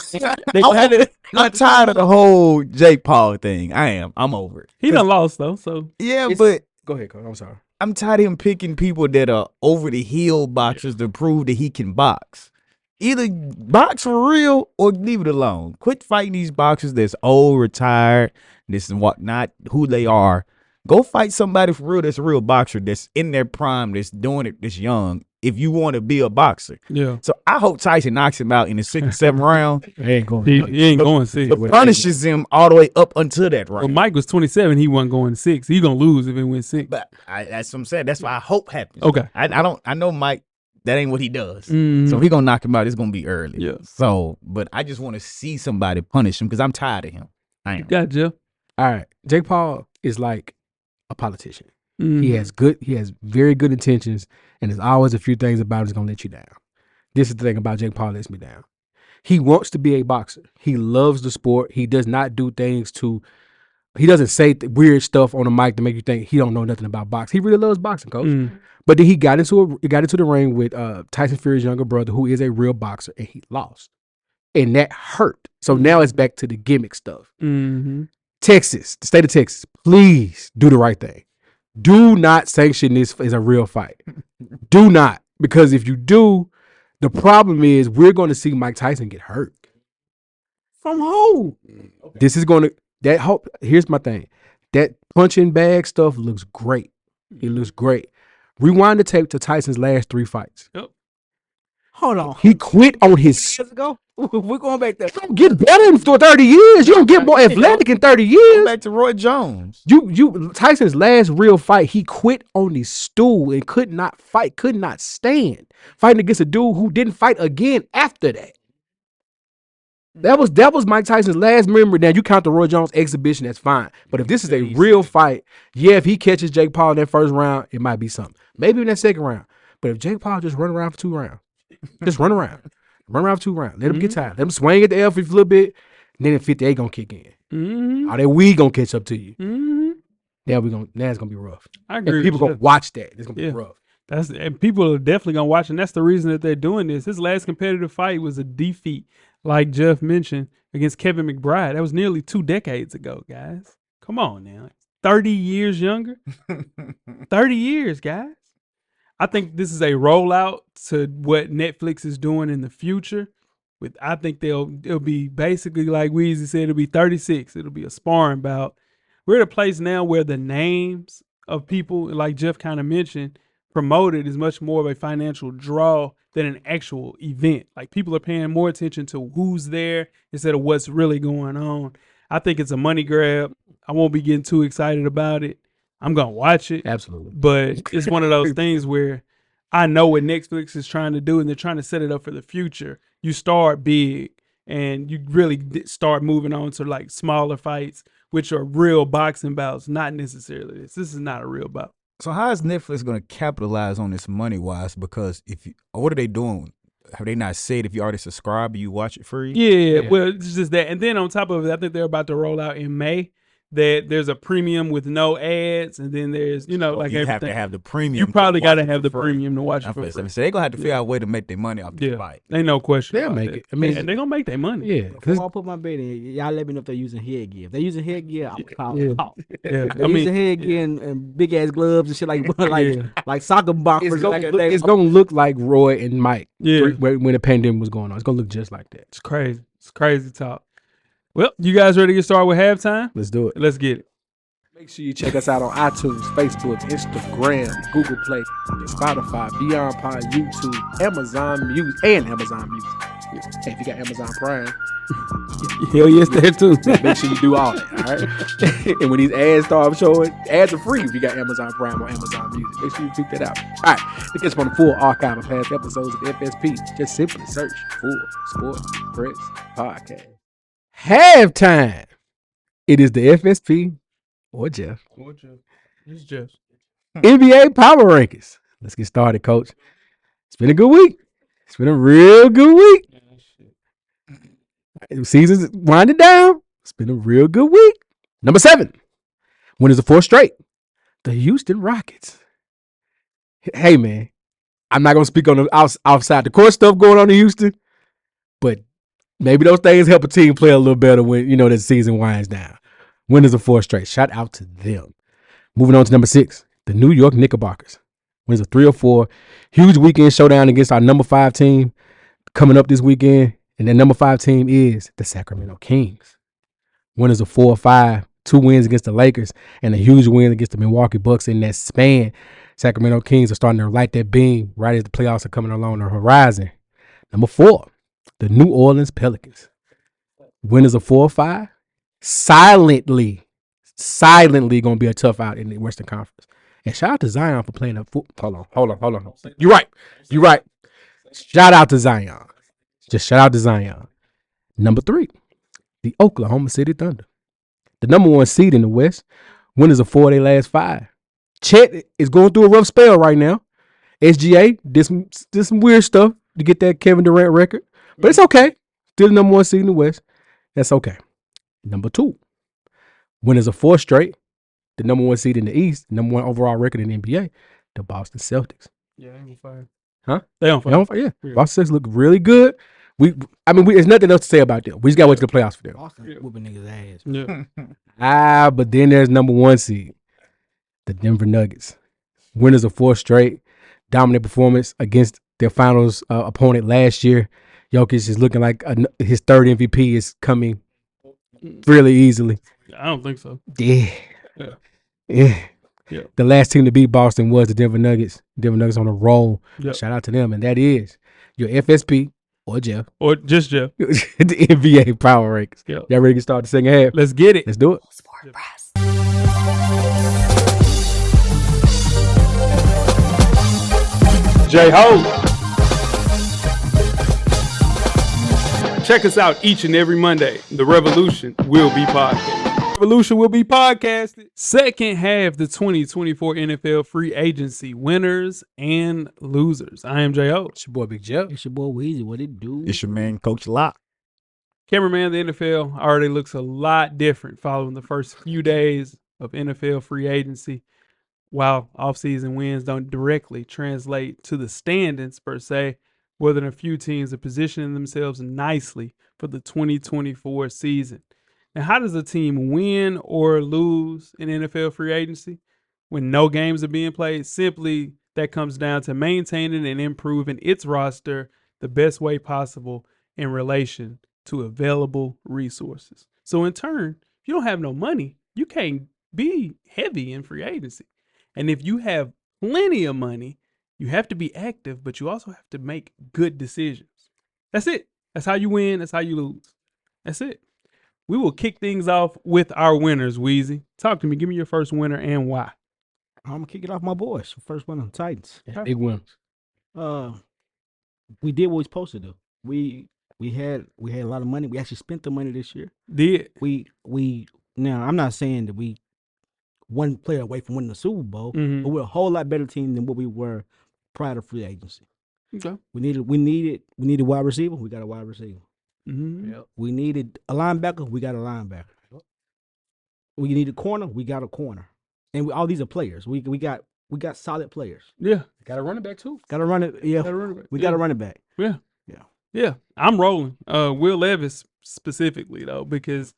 tired of the whole Jake Paul thing. I am. I'm over it. He done lost though, so Yeah, but Go ahead, Coach. I'm sorry. I'm tired of him picking people that are over the hill boxers to prove that he can box. Either box for real or leave it alone. Quit fighting these boxers that's old, retired, this and whatnot, who they are. Go fight somebody for real that's a real boxer that's in their prime, that's doing it this young, if you want to be a boxer. yeah. So I hope Tyson knocks him out in the 6th or 7th round. He ain't going. He ain't going 6. But punishes him all the way up until that round. Well, Mike was 27. He wasn't going 6. He gonna lose if he wins 6. But that's what I'm saying. That's why I hope happens. Okay. I know Mike, that ain't what he does. Mhm. So if he gonna knock him out, it's gonna be early. Yeah. So, but I just want to see somebody punish him because I'm tired of him. I am. Got Jeff. All right. Jake Paul is like a politician. Mhm. He has very good intentions, and there's always a few things about him that's gonna let you down. This is the thing about Jake Paul that lets me down. He wants to be a boxer. He loves the sport. He does not do things he doesn't say weird stuff on the mic to make you think he don't know nothing about boxing. He really loves boxing, Coach. Mm. But then he got into the ring with Tyson Fury's younger brother, who is a real boxer, and he lost. And that hurt. So now it's back to the gimmick stuff. Mm-hmm. Texas, the state of Texas, please do the right thing. Do not sanction this as a real fight. Do not. Because if you do, the problem is we're going to see Mike Tyson get hurt. From who? This is going to, here's my thing. That punching bag stuff looks great. It looks great. Rewind the tape to Tyson's last 3 fights. Hold on. He quit on his. Years ago? We're going back there. You don't get better in 30 years. You don't get more athletic in 30 Go years. back to Roy Jones. Tyson's last real fight, he quit on his stool and could not fight, could not stand. Fighting against a dude who didn't fight again after that. That was Mike Tyson's last memory. Now you count the Roy Jones exhibition, that's fine. But if this is a real fight, yeah, if he catches Jake Paul in that first round, it might be something. Maybe in that second round. But if Jake Paul just run around for 2 rounds, just run around for 2 rounds. Let him get tired. Let him swing at the L for a little bit. then at 58 gonna kick in. Mm-hmm. All that weed gonna catch up to you. Mm-hmm. Now it's gonna be rough. I And agree. people with gonna you. watch that. It's gonna be Yeah. rough. And people are definitely gonna watch, and that's the reason that they're doing this. His last competitive fight was a defeat, like Jeff mentioned, against Kevin McBride. That was nearly 2 decades ago, guys. Come on now, 30 years younger, 30 years, guys. I think this is a rollout to what Netflix is doing in the future. I think it'll be basically like Weezy said. It'll be 36. It'll be a sparring bout. We're at a place now where the names of people, like Jeff kind of mentioned, promoted is much more of a financial draw than an actual event. Like people are paying more attention to who's there instead of what's really going on. I think it's a money grab. I won't be getting too excited about it. I'm gonna watch it, Absolutely. but it's one of those things where I know what Netflix is trying to do, and they're trying to set it up for the future. You start big, and you really start moving on to like smaller fights, which are real boxing bouts, not necessarily this. This is not a real bout. So how is Netflix going to capitalize on this money wise? Because what are they doing? Have they not said if you already subscribe, you watch it free? Yeah, well, it's just that. And then on top of it, I think they're about to roll out in May that there's a premium with no ads, and then there's, like you everything. have to have the premium. You probably got to have the premium to watch it for free. So they're going to have to figure out a way to make their money off this fight. Ain't no question. They'll about make that. it. I mean, they're going to make their money. Yeah. Before I put my bet in, y'all let me know if they're using headgear. If they're using headgear, I'm calling out. Yeah. They're using headgear and big ass gloves and shit like soccer boxers. It's gonna look like Roy and Mike. Yeah. When the pandemic was going on, it's gonna look just like that. It's crazy. It's crazy talk. Well, you guys ready to get started with halftime? Let's do it. Let's get it. Make sure you check us out on iTunes, Facebook, Instagram, Google Play, Spotify, Beyond Pod, YouTube, Amazon Music, and Amazon Music. Hey, if you got Amazon Prime, Hell yes, there too. make sure you do all that, all right? And when these ads start showing, ads are free if you got Amazon Prime or Amazon Music. Make sure you check that out. All right, to get you on the full archive of past episodes of FSP, just simply search Full Sport Press Podcast. Halftime. It is the FSP or Jeff. It's Jeff. NBA Power Rankings. Let's get started, Coach. It's been a good week. It's been a real good week. Season's winding down. It's been a real good week. Number 7. Winners of 4 straight. The Houston Rockets. Hey, man. I'm not going to speak on the outside the court stuff going on in Houston, but maybe those things help a team play a little better when, the season winds down. Winners of 4 straight. Shout out to them. Moving on to number 6. The New York Knickerbockers. Winners of 3 or 4. Huge weekend showdown against our number 5 team coming up this weekend. And that number 5 team is the Sacramento Kings. Winners of 4 or 5. 2 wins against the Lakers and a huge win against the Milwaukee Bucks in that span. Sacramento Kings are starting to light that beam right as the playoffs are coming along the horizon. Number 4, the New Orleans Pelicans. Winners of 4 or 5. Silently going to be a tough out in the Western Conference. And shout out to Zion for playing that football. Hold on. You're right. Shout out to Zion. Just shout out to Zion. Number 3, the Oklahoma City Thunder. The number 1 seed in the West. Winners of 4 of their last 5. Chet is going through a rough spell right now. SGA did some weird stuff to get that Kevin Durant record. But it's okay. Still the number 1 seed in the West. That's okay. Number 2, winners of 4 straight. The number 1 seed in the East. Number 1 overall record in the NBA. The Boston Celtics. Yeah, they on fire. Huh? They on fire. Yeah. Boston Celtics look really good. There's nothing else to say about them. We just got to wait to the playoffs for them. Boston whooping niggas' ass. Yeah. But then there's number 1 seed, the Denver Nuggets. Winners of 4 straight. Dominant performance against their finals opponent last year. Jokic is looking like his 3rd MVP is coming really easily. I don't think so. Yeah. Yeah. The last team to beat Boston was the Denver Nuggets. Denver Nuggets on a roll. Yep. Shout out to them. And that is your FSP or Jeff. Or just Jeff. The NBA Power Rankings. Yep. Y'all ready to start the second half? Let's get it. Let's do it. Sport Press. J-Ho. Check us out each and every Monday. The Revolution will be podcasted. Revolution will be podcasted. Second half, the 2024 NFL free agency winners and losers. I am J.O. It's your boy Big Jeff. It's your boy Weezy. What it do? It's your man, Coach Lock. Cameraman, the NFL already looks a lot different following the first few days of NFL free agency. While offseason wins don't directly translate to the standings per se, more than a few teams are positioning themselves nicely for the 2024 season. Now, how does a team win or lose in NFL free agency when no games are being played? Simply, that comes down to maintaining and improving its roster the best way possible in relation to available resources. So, in turn, if you don't have no money, you can't be heavy in free agency. And if you have plenty of money, you have to be active, but you also have to make good decisions. That's it. That's how you win. That's how you lose. That's it. We will kick things off with our winners, Weezy. Talk to me. Give me your first winner and why. I'm gonna kick it off my boys. First one on Titans. Big winners. We did what we were supposed to do. We had a lot of money. We actually spent the money this year. Did. We now I'm not saying that we one player away from winning the Super Bowl, Mhm. but we're a whole lot better team than what we were prior to free agency. Okay. We needed wide receiver. We got a wide receiver. Mm-hmm. Yep. We needed a linebacker. We got a linebacker. We needed a corner. We got a corner. And all these are players. We got solid players. Yeah. Got a running back too. Got to run it. Yeah, Got a running back. we Yeah. got to run it back. Yeah, I'm rolling. Will Levis specifically, though, because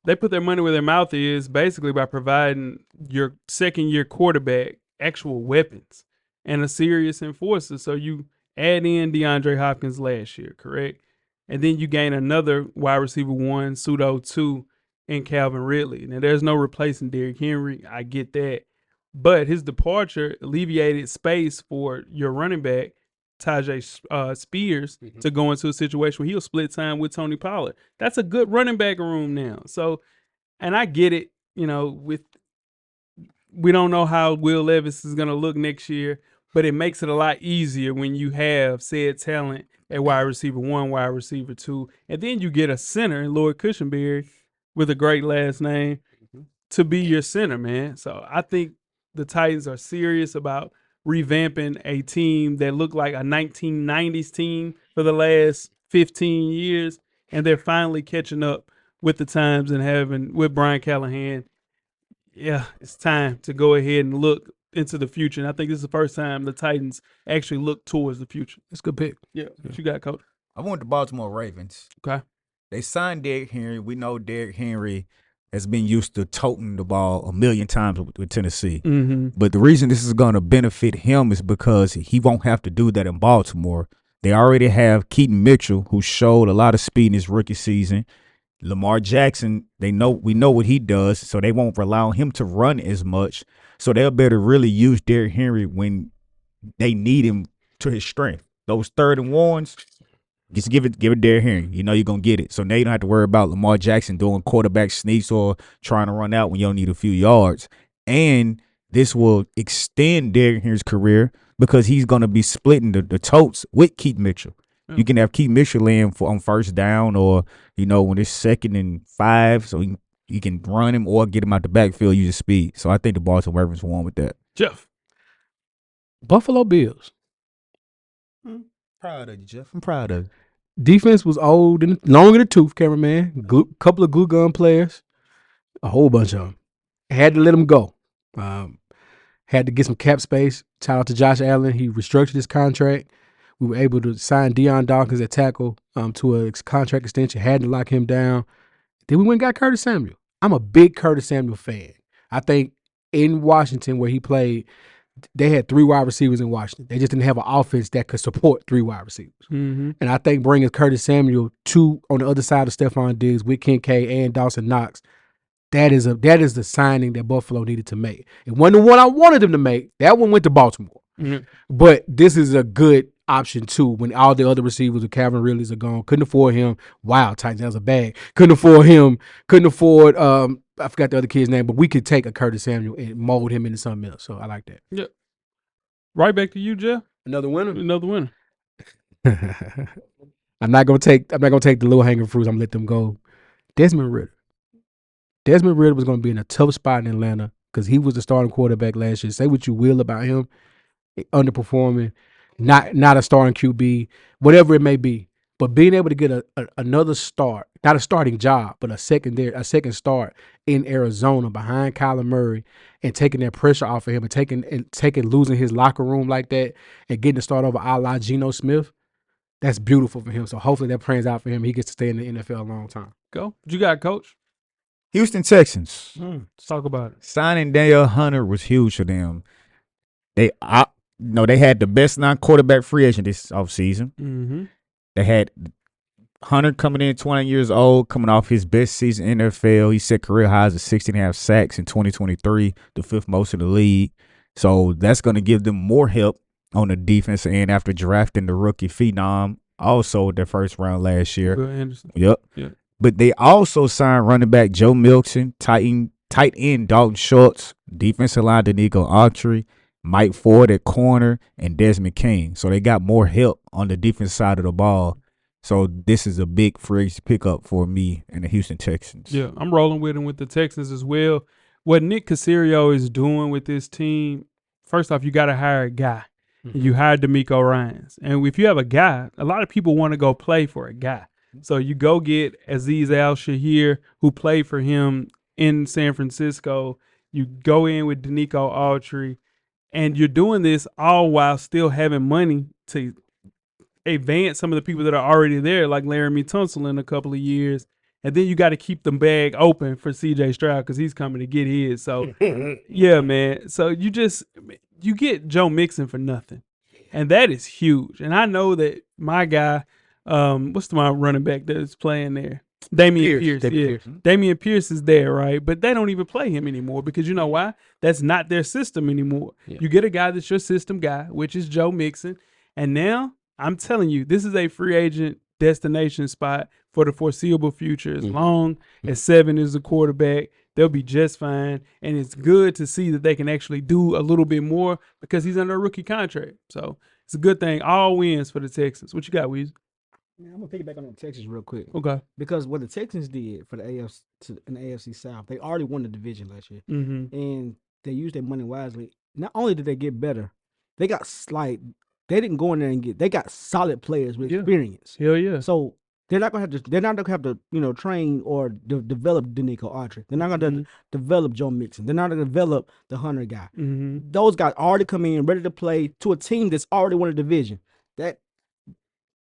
they put their money where their mouth is basically by providing your second-year quarterback actual weapons and a serious enforcer. So you add in DeAndre Hopkins last year, correct? And then you gain another wide receiver 1, pseudo 2, in Calvin Ridley. Now, there's no replacing Derrick Henry. I get that. But his departure alleviated space for your running back, Tyjae Spears, to go into a situation where he'll split time with Tony Pollard. That's a good running back room now. So, and I get it, we don't know how Will Levis is going to look next year, but it makes it a lot easier when you have said talent at wide receiver 1, wide receiver 2, and then you get a center, Lloyd Cushenberry, with a great last name, to be your center, man. So I think the Titans are serious about revamping a team that looked like a 1990s team for the last 15 years, and they're finally catching up with the times and having, with Brian Callahan, it's time to go ahead and look into the future. And I think this is the first time the Titans actually look towards the future. That's a good pick. Yeah. What you got, Coach? I want the Baltimore Ravens. Okay. They signed Derrick Henry. We know Derrick Henry has been used to toting the ball a million times with Tennessee. Mm-hmm. But the reason this is going to benefit him is because he won't have to do that in Baltimore. They already have Keaton Mitchell, who showed a lot of speed in his rookie season. Lamar Jackson, we know what he does, so they won't rely on him to run as much. So they'll better really use Derrick Henry when they need him to his strength. Those 3rd and 1s, just give it Derrick Henry. You know you're going to get it. So now you don't have to worry about Lamar Jackson doing quarterback sneaks or trying to run out when you don't need a few yards. And this will extend Derrick Henry's career because he's going to be splitting the totes with Keith Mitchell. You can have Keith Mitchell in on first down or, when it's 2nd and 5, so you can run him or get him out the backfield, use his speed. So I think the Baltimore Ravens won with that. Jeff. Buffalo Bills. Proud of you, Jeff. I'm proud of you. Defense was old and long in the tooth, cameraman. Couple of glue gun players, a whole bunch of them. Had to let them go. Had to get some cap space. Shout out to Josh Allen. He restructured his contract. We were able to sign Deion Dawkins at tackle to a contract extension. Had to lock him down. Then we went and got Curtis Samuel. I'm a big Curtis Samuel fan. I think in Washington where he played, they had 3 wide receivers in Washington. They just didn't have an offense that could support 3 wide receivers. Mm-hmm. And I think bringing Curtis Samuel on the other side of Stephon Diggs with Kincaid and Dawson Knox, that is the signing that Buffalo needed to make. It wasn't the one I wanted them to make. That one went to Baltimore. Mm-hmm. But this is a good option too when all the other receivers with Calvin Ridley's are gone. Couldn't afford him. Wow, Titans, that was a bag. Couldn't afford him. Couldn't afford I forgot the other kid's name, but we could take a Curtis Samuel and mold him into something else. So I like that. Yep. Right back to you, Jeff. Another winner. Another winner. I'm not gonna take the low hanging fruits. I'm gonna let them go. Desmond Ridder. Desmond Ridder was gonna be in a tough spot in Atlanta because he was the starting quarterback last year. Say what you will about him, underperforming, not a starting QB, whatever it may be. But being able to get another start, not a starting job, but a second start in Arizona behind Kyler Murray and taking that pressure off of him and taking losing his locker room like that and getting to start over a la Geno Smith, that's beautiful for him. So hopefully that plans out for him. He gets to stay in the NFL a long time. Go. What you got, Coach? Houston Texans. Let's talk about it. Signing Daniel Hunter was huge for them. They had the best non-quarterback free agent this offseason. Mm-hmm. They had Hunter coming in 20 years old, coming off his best season in the NFL. He set career highs of 16.5 sacks in 2023, the fifth most in the league. So that's going to give them more help on the defensive end after drafting the rookie phenom, also their first round last year. Will Anderson. Yep. But they also signed running back Joe Milton, tight end Dalton Schultz, defensive line Danico Autry, Mike Ford at corner, and Desmond King. So they got more help on the defense side of the ball. So this is a big free agent pickup for me and the Houston Texans. Yeah, I'm rolling with him with the Texans as well. What Nick Caserio is doing with this team, first off, you got to hire a guy. Mm-hmm. You hired D'Amico Ryans. And if you have a guy, a lot of people want to go play for a guy. So you go get Azeez Al-Shahir, who played for him in San Francisco. You go in with Danico Autry. And you're doing this all while still having money to advance some of the people that are already there, like Laramie Tunsil in a couple of years. And then you got to keep the bag open for C.J. Stroud because he's coming to get his. So, yeah, man. So you get Joe Mixon for nothing. And that is huge. And I know that my guy, what's my running back that's playing there? Damian Pierce. Damian Pierce is there, right? But they don't even play him anymore because you know why? That's not their system anymore. Yeah. You get a guy that's your system guy, which is Joe Mixon. And now I'm telling you, this is a free agent destination spot for the foreseeable future. As long as 7 is the quarterback, they'll be just fine. And it's good to see that they can actually do a little bit more because he's under a rookie contract. So it's a good thing. All wins for the Texans. What you got, Weezy? I'm gonna piggyback on the Texans real quick. Okay. Because what the Texans did for the AFC South, they already won the division last year, and they used their money wisely. Not only did they get better, they got they didn't go in there and they got solid players with experience. Hell yeah. So they're not gonna have to train or develop Danico Autry. They're not gonna develop Joe Mixon. They're not gonna develop the Hunter guy. Those guys already come in ready to play to a team that's already won a division.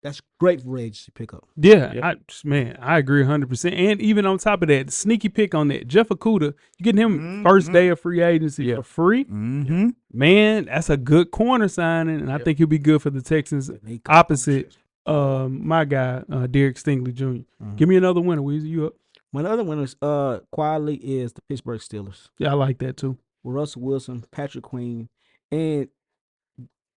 That's great for agency pickup. Yeah, I agree 100%. And even on top of that, the sneaky pick on that, Jeff Okudah, you getting him first day of free agency for free. Man, that's a good corner signing, and I think he'll be good for the Texans. Opposite my guy, Derek Stingley Jr. Give me another winner, Weezy. You up? My other winner quietly is the Pittsburgh Steelers. Yeah, I like that too. With Russell Wilson, Patrick Queen, and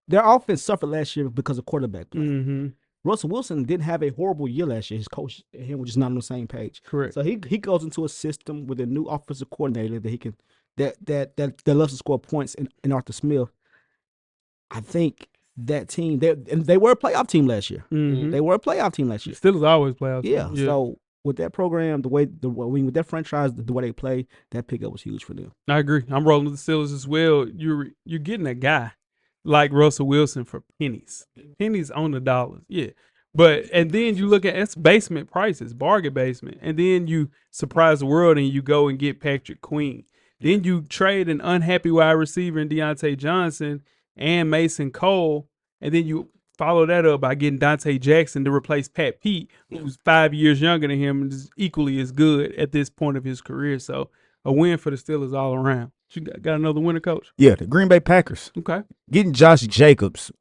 their offense suffered last year because of quarterback play. Russell Wilson didn't have a horrible year last year. His coach and him were just not on the same page. Correct. So he goes into a system with a new offensive coordinator that he can that loves to score points in Arthur Smith. I think that team they were a playoff team last year. They were a playoff team last year. Still is always playoff. Yeah. So with that program, with that franchise, the way they play, that pickup was huge for them. I agree. I'm rolling with the Steelers as well. You're getting a guy like Russell Wilson for pennies on the dollars. Yeah. And then you look at it's basement prices, bargain basement. And then you surprise the world and you go and get Patrick Queen. Then you trade an unhappy wide receiver in Deontay Johnson and Mason Cole. And then you follow that up by getting Dante Jackson to replace Pat Pete, who's 5 years younger than him and is equally as good at this point of his career. So a win for the Steelers all around. You got another winner, Coach? Yeah, the Green Bay Packers. Okay. Getting Josh Jacobs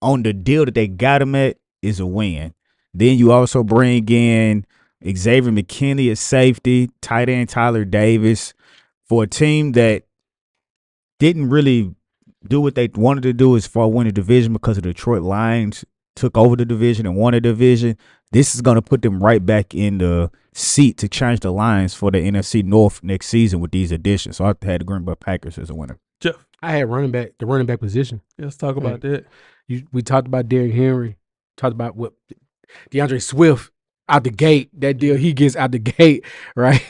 on the deal that they got him at is a win. Then you also bring in Xavier McKinney at safety, tight end Tyler Davis for a team that didn't really do what they wanted to do as far as win the division because the Detroit Lions took over the division and won the division. This is going to put them right back in the seat to change the lines for the NFC North next season with these additions. So I had the Green Bay Packers as a winner. Jeff, I had the running back position. Let's talk about that. We talked about Derrick Henry, talked about what DeAndre Swift. out the gate. That deal he gets out the gate, right?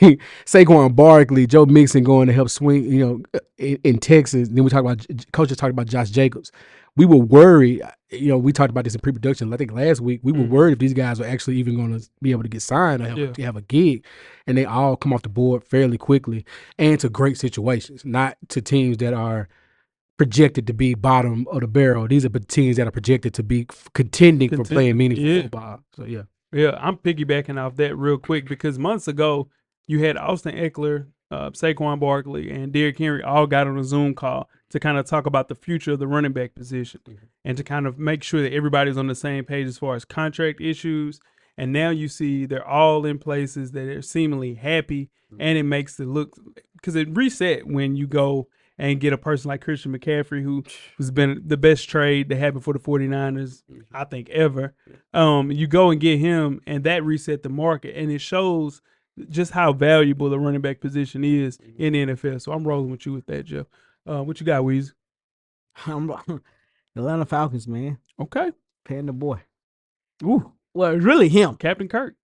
Saquon Barkley, Joe Mixon going to help swing, in Texas. Then we talk about coaches talking about Josh Jacobs. We were worried. We talked about this in pre-production. I think last week we were worried if these guys were actually even going to be able to get signed or have a gig, and they all come off the board fairly quickly and to great situations, not to teams that are projected to be bottom of the barrel. These are teams that are projected to be contending for playing meaningful football. So yeah, I'm piggybacking off that real quick because months ago you had Austin Eckler, Saquon Barkley, and Derrick Henry all got on a Zoom call to kind of talk about the future of the running back position and to kind of make sure that everybody's on the same page as far as contract issues. And now you see they're all in places that are seemingly happy, and it makes it look because it reset when you go and get a person like Christian McCaffrey, who has been the best trade that happened for the 49ers, I think, ever. You go and get him, and that reset the market, and it shows just how valuable the running back position is in the NFL. So I'm rolling with you with that, Jeff. What you got, Weezy? Atlanta Falcons, man. Okay. Paying the boy. Ooh. Well, it's really him. Captain Kirk.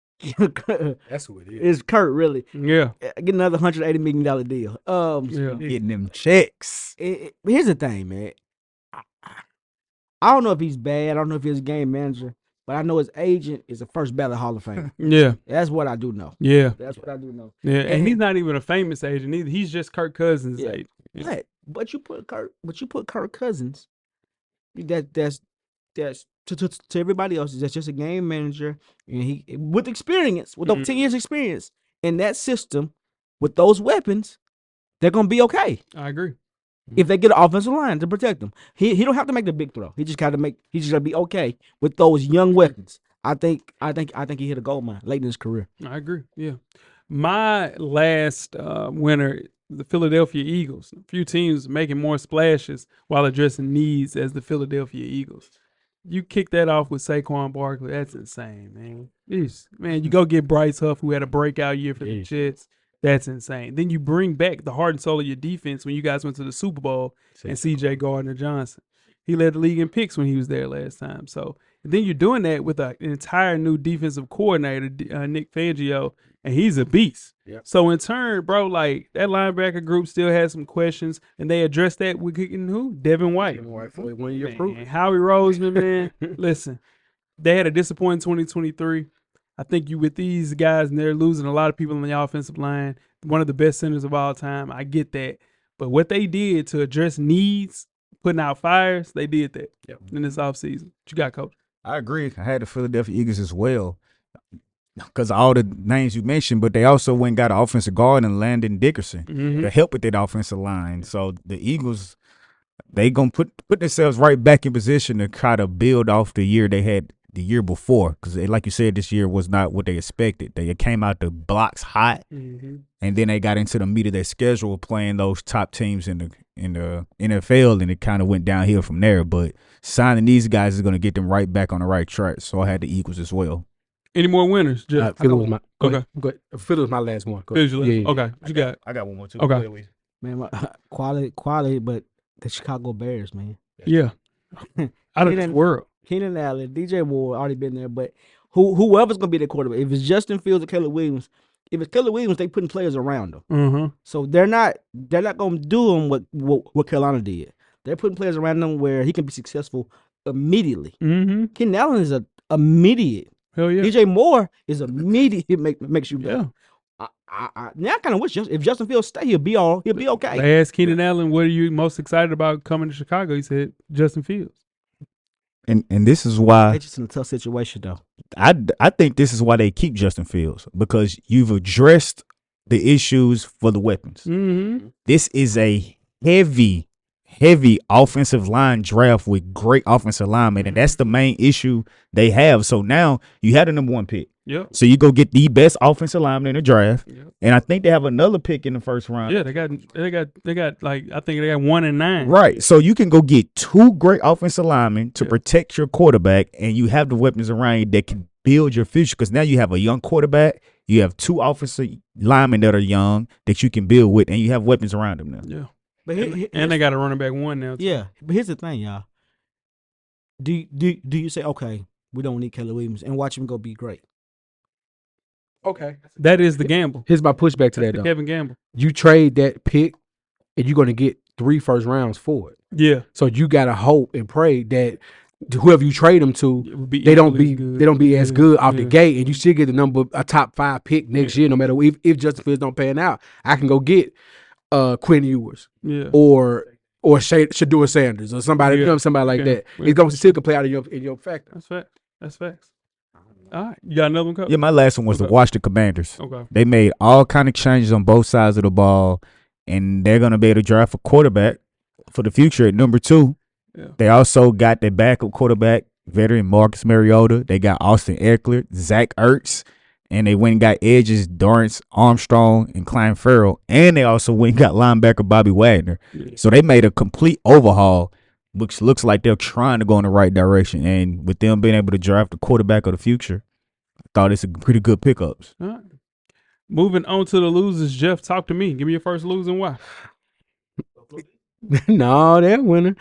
that's who it is. It's Kurt, really. Yeah. Get another $180 million deal. Getting them checks. Here's the thing, man. I don't know if he's bad. I don't know if he's a game manager, but I know his agent is a first ballot Hall of Fame. Yeah. That's what I do know. Yeah. That's what I do know. Yeah. And he's not even a famous agent either. He's just Kirk Cousins' agent. Yeah. But you put Kirk Cousins. That's to everybody else. That's just a game manager, and he with experience, with over 10 years experience in that system, with those weapons, they're gonna be okay. I agree. If they get an offensive line to protect them, he don't have to make the big throw. He just gotta be okay with those young weapons. I think he hit a gold mine late in his career. I agree. Yeah. My last winner, the Philadelphia Eagles. A few teams making more splashes while addressing needs as the Philadelphia Eagles. You kick that off with Saquon Barkley. That's insane, man. Man, you go get Bryce Huff, who had a breakout year for the Jets. That's insane. Then you bring back the heart and soul of your defense when you guys went to the Super Bowl and C.J. Gardner-Johnson. He led the league in picks when he was there last time. So then you're doing that with an entire new defensive coordinator, Nick Fangio, and he's a beast. Yep. So in turn, bro, like that linebacker group still has some questions, and they addressed that with getting who? Devin White. Devin White for 1 year proof. Howie Roseman, man. Listen, they had a disappointing 2023. I think you with these guys, and they're losing a lot of people on the offensive line. One of the best centers of all time. I get that. But what they did to address needs, putting out fires, they did that in this offseason. What you got, Coach? I agree. I had the Philadelphia Eagles as well because of all the names you mentioned, but they also went and got an offensive guard and Landon Dickerson to help with that offensive line. So the Eagles, they going to put themselves right back in position to try to build off the year they had the year before, because like you said, this year was not what they expected. They came out the blocks hot, and then they got into the meat of their schedule playing those top teams in the NFL, and it kind of went downhill from there. But signing these guys is going to get them right back on the right track. So I had the Eagles as well. Any more winners? Jeff? Philly was my Go ahead. Philly was my last one. Okay, what you got? I got one more too. Okay. Man, quality, but the Chicago Bears, man. Yeah. Out of this world. Keenan Allen, DJ Moore already been there, but whoever's gonna be the quarterback, if it's Justin Fields or Caleb Williams, if it's Caleb Williams, they putting players around them. So they're not gonna do them what Carolina did. They're putting players around them where he can be successful immediately. Keenan Allen is a immediate. Hell yeah. DJ Moore is immediate. Makes you better. Now I kind of wish if Justin Fields stay, he'll be okay. I asked Keenan Allen, what are you most excited about coming to Chicago? He said Justin Fields. And this is why They're just in a tough situation, though. I think this is why they keep Justin Fields, because you've addressed the issues for the weapons. This is a heavy offensive line draft with great offensive linemen, and that's the main issue they have. So now you had a number 1 pick. Yep. So you go get the best offensive lineman in the draft, and I think they have another pick in the first round. Yeah, they got like I think they got 1 and 9. Right. So you can go get 2 great offensive linemen to protect your quarterback, and you have the weapons around you that can build your future. Because now you have a young quarterback, you have 2 offensive linemen that are young that you can build with, and you have weapons around them now. Yeah. But and they got a running back 1 now. Too. Yeah, but here's the thing, y'all. Do you say, okay, we don't need Caleb Williams and watch him go be great? Okay. That is the gamble. Here's my pushback to That's that the though. Kevin Gamble. You trade that pick, and you're going to get 3 first rounds for it. Yeah. So you got to hope and pray that whoever you trade them to, It would be they don't equally be as good off the Yeah. gate, and you still get the a top 5 pick next year, no matter if Justin Fields don't pan out. I can go get Quinn Ewers Yeah. or Shador Sanders or somebody, somebody like that. It's going to still can play out in your factor. That's fact. That's facts. All right. You got another one, Coach? Yeah, my last one was the Washington Commanders. Okay. They made all kind of changes on both sides of the ball, and they're gonna be able to draft a quarterback for the future at number 2. Yeah. They also got their backup quarterback, veteran Marcus Mariota. They got Austin Eckler, Zach Ertz, and they went and got edges Dorrance Armstrong and Klein Farrell, and they also went and got linebacker Bobby Wagner. Yeah. So they made a complete overhaul, which looks like they're trying to go in the right direction. And with them being able to draft the quarterback of the future, I thought it's a pretty good pickups. All right. Moving on to the losers, Jeff, talk to me. Give me your first loser and why. No, they're winning.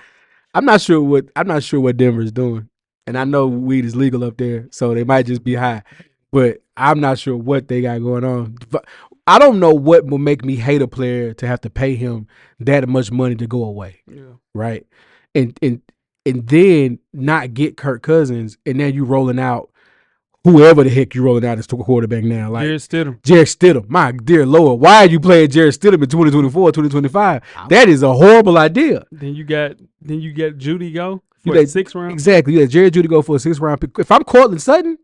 I'm not sure what Denver's doing, and I know weed is legal up there, so they might just be high. But I'm not sure what they got going on. I don't know what will make me hate a player to have to pay him that much money to go away, right? And then not get Kirk Cousins, and then you rolling out whoever the heck you rolling out as quarterback now, like Jarrett Stidham. My dear Lord, why are you playing Jarrett Stidham in 2024, 2025? That is a horrible idea. Then you got Judy go for the 6th round. Exactly. You let Jared Judy go for a 6th round pick. If I'm Cortland Sutton,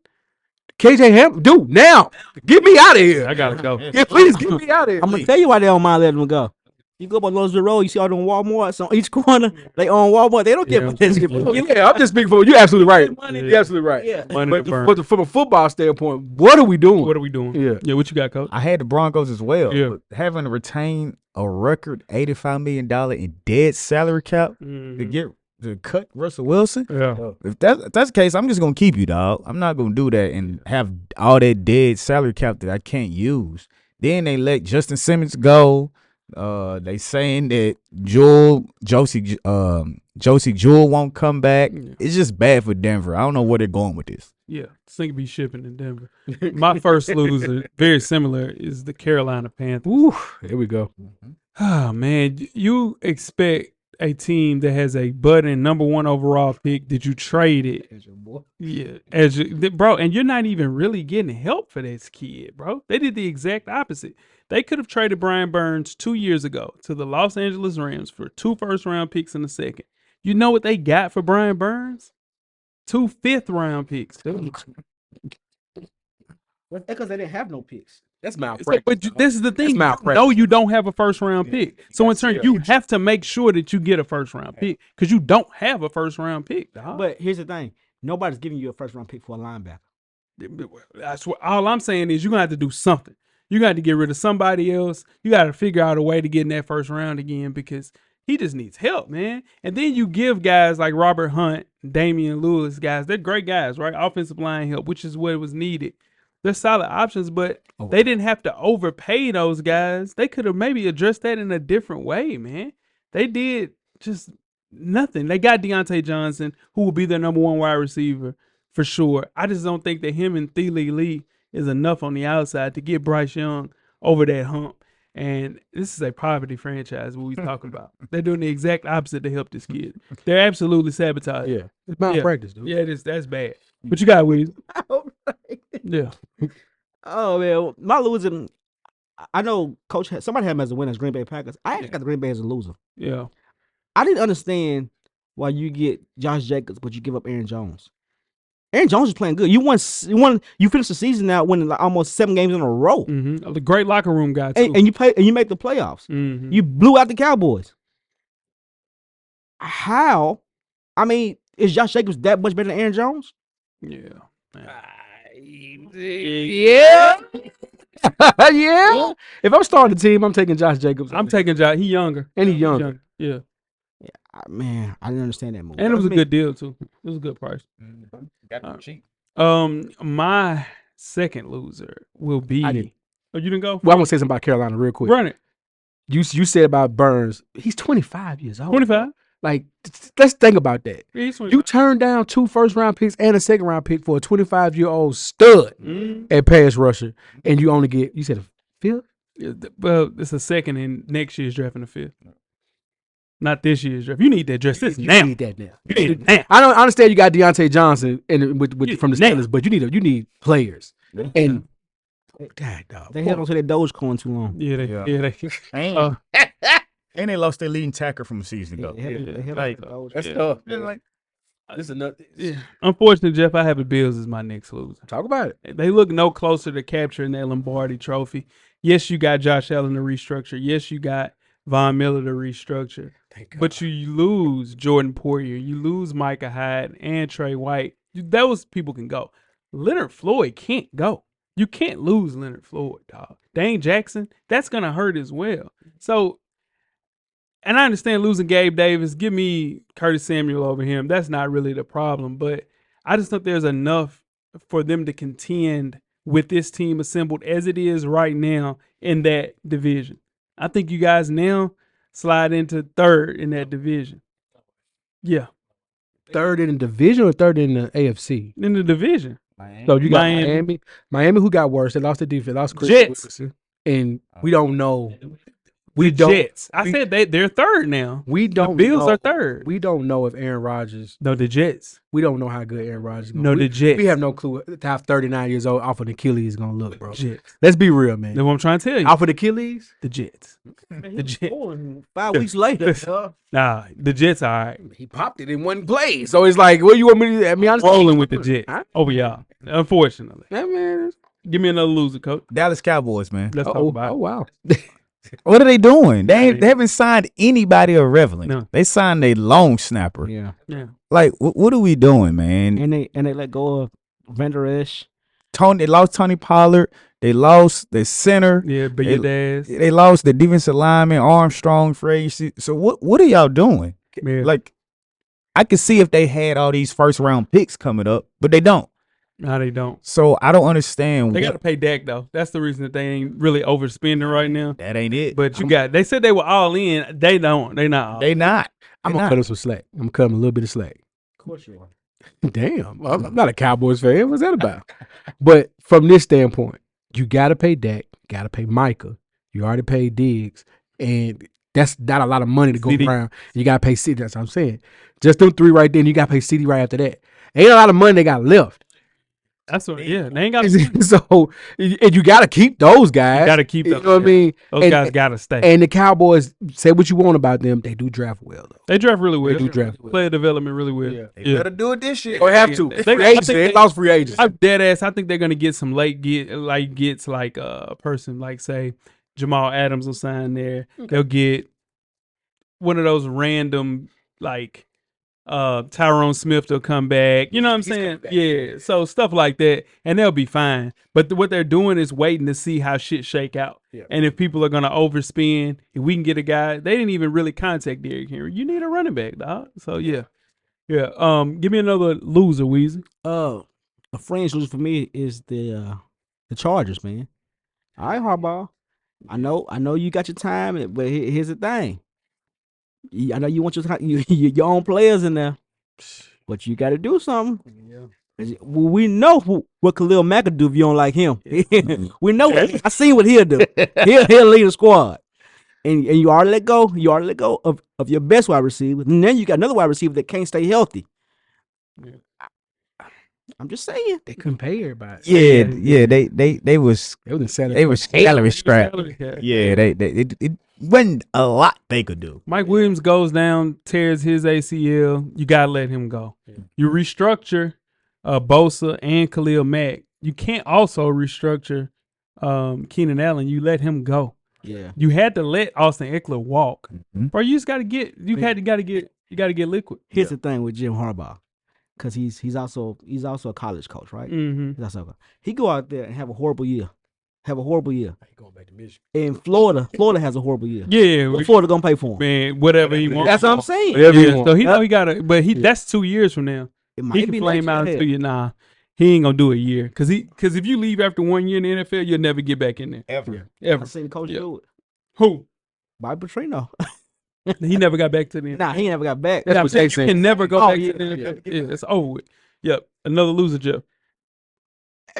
KJ Hamler, dude, now get me out of here. I gotta go. Yeah, please get me out of here. I'm gonna tell you why they don't mind letting them go. You go up on Louisville Road, you see all them Walmarts on each corner. They own Walmart. They don't get what this. Yeah, I'm just speaking for you. Absolutely right. You're absolutely right. Yeah. But from a football standpoint, what are we doing? What are we doing? Yeah. What you got, Coach? I had the Broncos as well. Yeah. But having to retain a record $85 million in dead salary cap to cut Russell Wilson. Yeah. If that's the case, I'm just gonna keep you, dog. I'm not gonna do that and have all that dead salary cap that I can't use. Then they let Justin Simmons go. They saying that Josie Jewell won't come back. Yeah. It's just bad for Denver. I don't know where they're going with this. Yeah. This thing be shipping in Denver. My first loser, very similar, is the Carolina Panthers. Ooh, here we go. Oh, man. You expect a team that has a budding number 1 overall pick that you traded. Yeah. Bro, and you're not even really getting help for this kid, bro. They did the exact opposite. They could have traded Brian Burns 2 years ago to the Los Angeles Rams for 2 first-round picks in the second. You know what they got for Brian Burns? 2 fifth-round picks. That's because they didn't have no picks. That's malpractice. But this is the thing. That's You know you don't have a first-round pick. So in turn, you have to make sure that you get a first-round pick because you don't have a first-round pick, dog. But here's the thing: nobody's giving you a first-round pick for a linebacker. That's what all I'm saying is you're gonna have to do something. You got to get rid of somebody else. You got to figure out a way to get in that first round again because he just needs help, man. And then you give guys like Robert Hunt, Damian Lewis, guys. They're great guys, right? Offensive line help, which is what was needed. They're solid options, but they didn't have to overpay those guys. They could have maybe addressed that in a different way, man. They did just nothing. They got Deontay Johnson, who will be their number 1 wide receiver for sure. I just don't think that him and Thiele Lee is enough on the outside to get Bryce Young over that hump. And this is a poverty franchise what we talking about. They're doing the exact opposite to help this kid. They're absolutely sabotaging. Yeah. It's malpractice, dude. Yeah, it is. That's bad. But you got Weezy. Yeah. Oh man, my loser. I know Coach. Somebody had him as a winner as Green Bay Packers. I actually got the Green Bay as a loser. Yeah. I didn't understand why you get Josh Jacobs, but you give up Aaron Jones. Aaron Jones is playing good. You finished the season now winning like almost 7 games in a row. Mm-hmm. A great locker room guy too. And you make the playoffs. Mm-hmm. You blew out the Cowboys. How? I mean, is Josh Jacobs that much better than Aaron Jones? Yeah. Yeah. Yeah. If I'm starting the team, I'm taking Josh Jacobs. I'm taking Josh. He younger. And he's younger. Yeah. Man, I didn't understand that move. And it was a good deal too. It was a good price. Got them cheap. My second loser will be. I didn't. Oh, you didn't go? Well, I'm gonna say something about Carolina real quick. Run it. You said about Burns. He's 25 years old. 25. Like, let's think about that. He's You turned down 2 first-round picks and a second-round pick for a 25-year-old stud at pass rusher, and you only get, you said a fifth? Well, it's a second in next year's draft and a fifth. Not this year's draft. You need that dress this You now. need that now. You need it now. I understand you got Deontay Johnson with from the now. Steelers, but you need players. And God, dog. They held on to that Dogecoin too long. Yeah, they. And, and they lost their leading tackle from a season ago. They held on to Like, Dogecoin. That's Yeah. tough. Like, This is another. Yeah. Unfortunately, Jeff, I have the Bills as my next loser. Talk about it. They look no closer to capturing that Lombardi trophy. Yes, you got Josh Allen to restructure. Yes, you got Von Miller to restructure. But you lose Jordan Poyer. You lose Micah Hyde and Trey White. Those people can go. Leonard Floyd can't go. You can't lose Leonard Floyd, dog. Dane Jackson, that's going to hurt as well. So, and I understand losing Gabe Davis. Give me Curtis Samuel over him. That's not really the problem. But I just think there's enough for them to contend with this team assembled as it is right now in that division. I think you guys now slide into third in that division. Yeah, Third in the division or third in the AFC? in the division. So you got Miami. Miami who got worse. They lost the defense. Lost Chris Jets. Wilson. And we don't know. We The don't. Jets. I said they're third now. We The don't. Bills know, are third. We don't know if Aaron Rodgers. No, the Jets. We don't know how good Aaron Rodgers is. No, the Jets. We have no clue how 39 years old off of the Achilles is gonna look, bro. Jets. Let's be real, man. That's what I'm trying to tell you. Off of the Achilles, The Jets. The Jets. 5 weeks later. Nah, the Jets are all right. he popped it in one play. So it's like, what you want me to? I mean, I'm Rolling with the Jets Huh? over y'all. Unfortunately. Yeah, man. Give me another loser, coach. Dallas Cowboys, man. Let's talk Oh, about it. wow. What are they doing? They haven't signed anybody irrelevant. No. They signed a long snapper. Yeah. Yeah. Like, what are we doing, man? And they let go of Vander Esch. They lost Tony Pollard. They lost their center. Yeah, but your dad's. They lost the defensive lineman Armstrong for agency. So what are y'all doing? Yeah. Like, I could see if they had all these first round picks coming up, but they don't. No, they don't. So I don't understand. They got to pay Dak, though. That's the reason that they ain't really overspending right now. That ain't it. But they said they were all in. They don't. They not all. They not. I'm gonna cut him some slack. I'm gonna cut him a little bit of slack. Of course you are. Damn, I'm not a Cowboys fan. What's that about? But from this standpoint, you gotta pay Dak, gotta pay Micah. You already paid Diggs, and that's not a lot of money to go CD. around. You gotta pay CD. That's what I'm saying. Just them 3 right there, and you gotta pay CD right after that. Ain't a lot of money they got left. That's what. Yeah, they ain't got. So, and you gotta keep those guys. Got to keep You those. know what I mean? Those And- guys got to stay. And the Cowboys, say what you want about them, they do draft well though. They draft really well. They do draft well. Player development really well. Yeah. They better do it this year. They have to. They- Free I agents. think They they- lost free agents. I'm dead ass. I think they're gonna get some late gets like a person like say Jamal Adams will sign there. They'll get one of those random like Tyrone Smith will come back. You know what I'm saying? Yeah. So stuff like that, and they'll be fine. But what they're doing is waiting to see how shit shake out. Yeah. And if people are gonna overspend, if we can get a guy, they didn't even really contact Derrick Henry. You need a running back, dog. So yeah. Yeah. Give me another loser, Weezy. A fringe loser for me is the Chargers, man. All right, Harbaugh. I know you got your time, but here's the thing. I know you want your own players in there, but you got to do something. Yeah. We know what Khalil Mack will do if you don't like him. We know. I seen what he'll do. He'll lead the squad. And you already let go. You already let go of your best wide receiver. And then you got another wide receiver that can't stay healthy. Yeah. I'm just saying. They couldn't pay everybody. Yeah. They was They was in salary. they was salary strapped. Yeah. Yeah, it wasn't a lot they could do. Mike Williams goes down, tears his ACL. You gotta let him go. You restructure Bosa and Khalil Mack. You can't also restructure Keenan Allen. You let him go. Yeah. You had to let Austin Eckler walk. Mhm. Bro, you just gotta get liquid. Here's the thing with Jim Harbaugh, because he's also a college coach, right? Mm-hmm. He's also he go out there and have a horrible year. He going back to Michigan. In Florida has a horrible year. Yeah, What Florida gonna pay for him? man, whatever he wants. That's what I'm saying. Whatever he Yeah, want. so he know he gotta, but that's 2 years from now. It He can flame out next until year. you. Nah, he ain't gonna do a year because if you leave after 1 year in the NFL, you'll never get back in there Ever. ever. I seen the coach Yeah. do it. Who? Bobby Petrino. He never got back to the NFL. Nah, he never got back. That's Yeah, what they you saying. can never go Oh, back yeah, to the NFL. yeah. Yeah, it's over with. Yep, another loser, Jeff.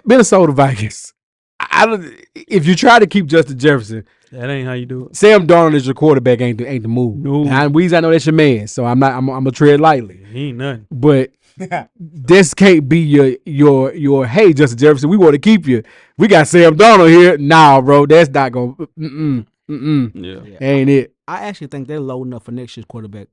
Minnesota Vikings. I don't. If you try to keep Justin Jefferson, That ain't how you do it. Sam Darnold is your quarterback. Ain't the move. No. And Weezy, I know that's your man, so I'm gonna tread lightly. He ain't nothing. But this can't be your. Hey, Justin Jefferson, we want to keep you. We got Sam Darnold here. Nah, bro, that's not gonna. Yeah. Ain't it? I actually think they're low enough for next year's quarterback.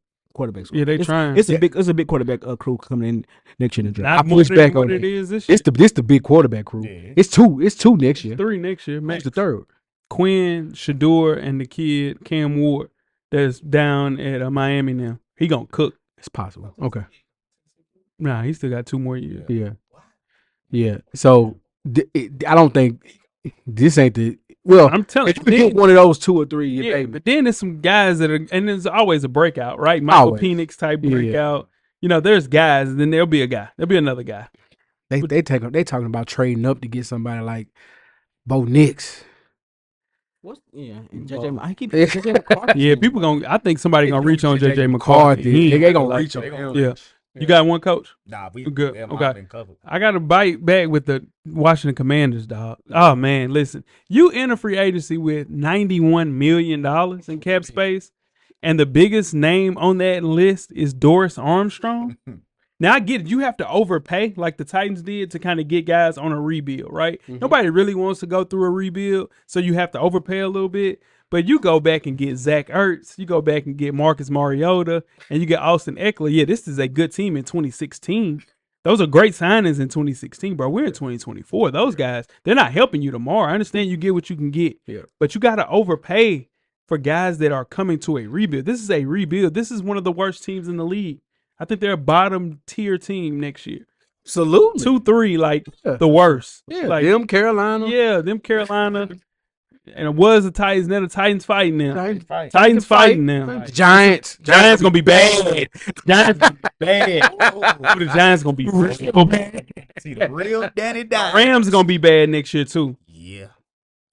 Yeah, they it's, trying. It's a big quarterback crew coming in next year in the draft. Not I push more back than on what it. it is this year. This the big quarterback crew. Yeah. It's two next year. 3 next year, Who's max. the third? Quinn, Shador, and the kid Cam Ward that's down at Miami now. He gonna cook. It's possible. Okay. Nah, he still got 2 more years. Yeah. So I don't think this ain't the. Well, I'm telling if you, you get one of those 2 or 3, yeah, baby. but then there's some guys that are, and there's always a breakout, right? Michael Always. Penix type Yeah. breakout. You know, there's guys, and then there'll be a guy. There'll be another guy. They talking about trading up to get somebody like Bo Nix. And JJ, I keep JJ McCarthy. Yeah, people I think somebody gonna reach on JJ McCarthy. McCarthy. They gonna Like, reach on him. Yeah. You got one, coach? Nah, we Good. we have Okay. been covered. I got to bite back with the Washington Commanders, dog. Oh, man, listen. You enter free agency with $91 million in cap space, and the biggest name on that list is Doris Armstrong. Now, I get it. You have to overpay like the Titans did to kind of get guys on a rebuild, right? Nobody really wants to go through a rebuild, so you have to overpay a little bit. But you go back and get Zach Ertz, you go back and get Marcus Mariota, and you get Austin Eckler. Yeah, this is a good team in 2016. Those are great signings in 2016, bro. We're in 2024. Those guys, they're not helping you tomorrow. I understand you get what you can get, but you got to overpay for guys that are coming to a rebuild. This is a rebuild. This is one of the worst teams in the league. I think they're a bottom tier team next year. Absolutely. 2-3, like the worst. Yeah, like them Carolina. yeah, them Carolina. And it was the Titans. Now the Titans fighting now. Fight. Titans fighting now. Giants. Giants gonna be bad. Giants gonna be bad. The Giants gonna be real bad. See the real Danny Dimes. Rams gonna be bad next year too. Yeah.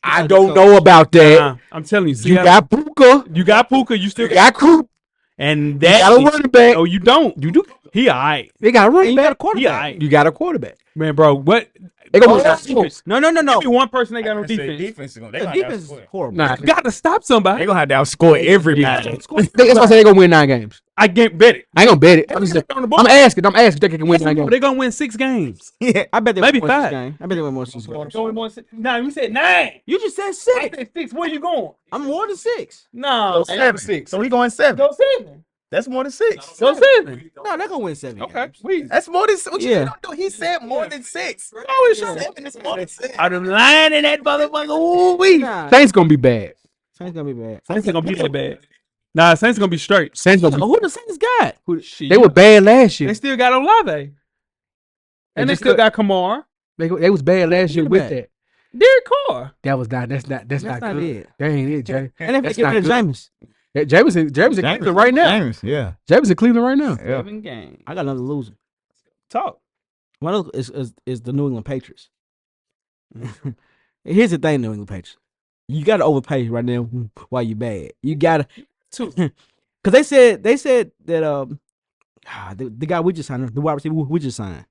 I don't know about that. Nah, I'm telling you. You got Puka. you got Puka. You still You got Croup. and You that. got a running back. Oh, you don't. You do. He alright, They got a running You got a back. quarterback. He alright. You got a quarterback. Man, bro. What? They gonna No. Give me one person they got on defense. Defense is gonna. They The gonna defense is outscore. horrible. Nah. You got to stop somebody. They gonna have to outscore everybody. That's why I say they gonna win 9 games. I can't bet it. I ain't gonna bet it. I'm On the board. asking. If they can win 9 games. They're gonna win 6 games. Yeah, I bet they Maybe win 6 5. games. I bet they win more 6 games. Going more 6. Nah, we said 9. You just said I 6. said 6. Where you going? I'm more than 6. No. 7. So he going 7. Go 7. That's more than 6. Go 7. No, they're gonna win 7. Okay. games. That's more than 6. Yeah. He said more than 6. Oh, it's 7 is more than 6. Out of line in that motherfucker. Ooh wee. Nah, Saints gonna be bad. Saints gonna be bad. Saints ain't gonna be that bad. Nah, Saints gonna be straight. Saints gonna be. Who the Saints got? Shit, They were bad last They year. still got Olave. And they just still could- got Kamar. They was bad last year with Quarterback. that. Derek Carr. That was not. That's not not good. it. That ain't it, Jay. And if they That's get not rid of good. Jameis, James in Cleveland right now. James, yeah. James in Cleveland right now. Yeah. 7 games. I got another loser. Talk. One of those is the New England Patriots. Here's the thing, New England Patriots. You gotta overpay right now while you bad. You gotta Two. because they said that the guy we just signed, the wide receiver we just signed,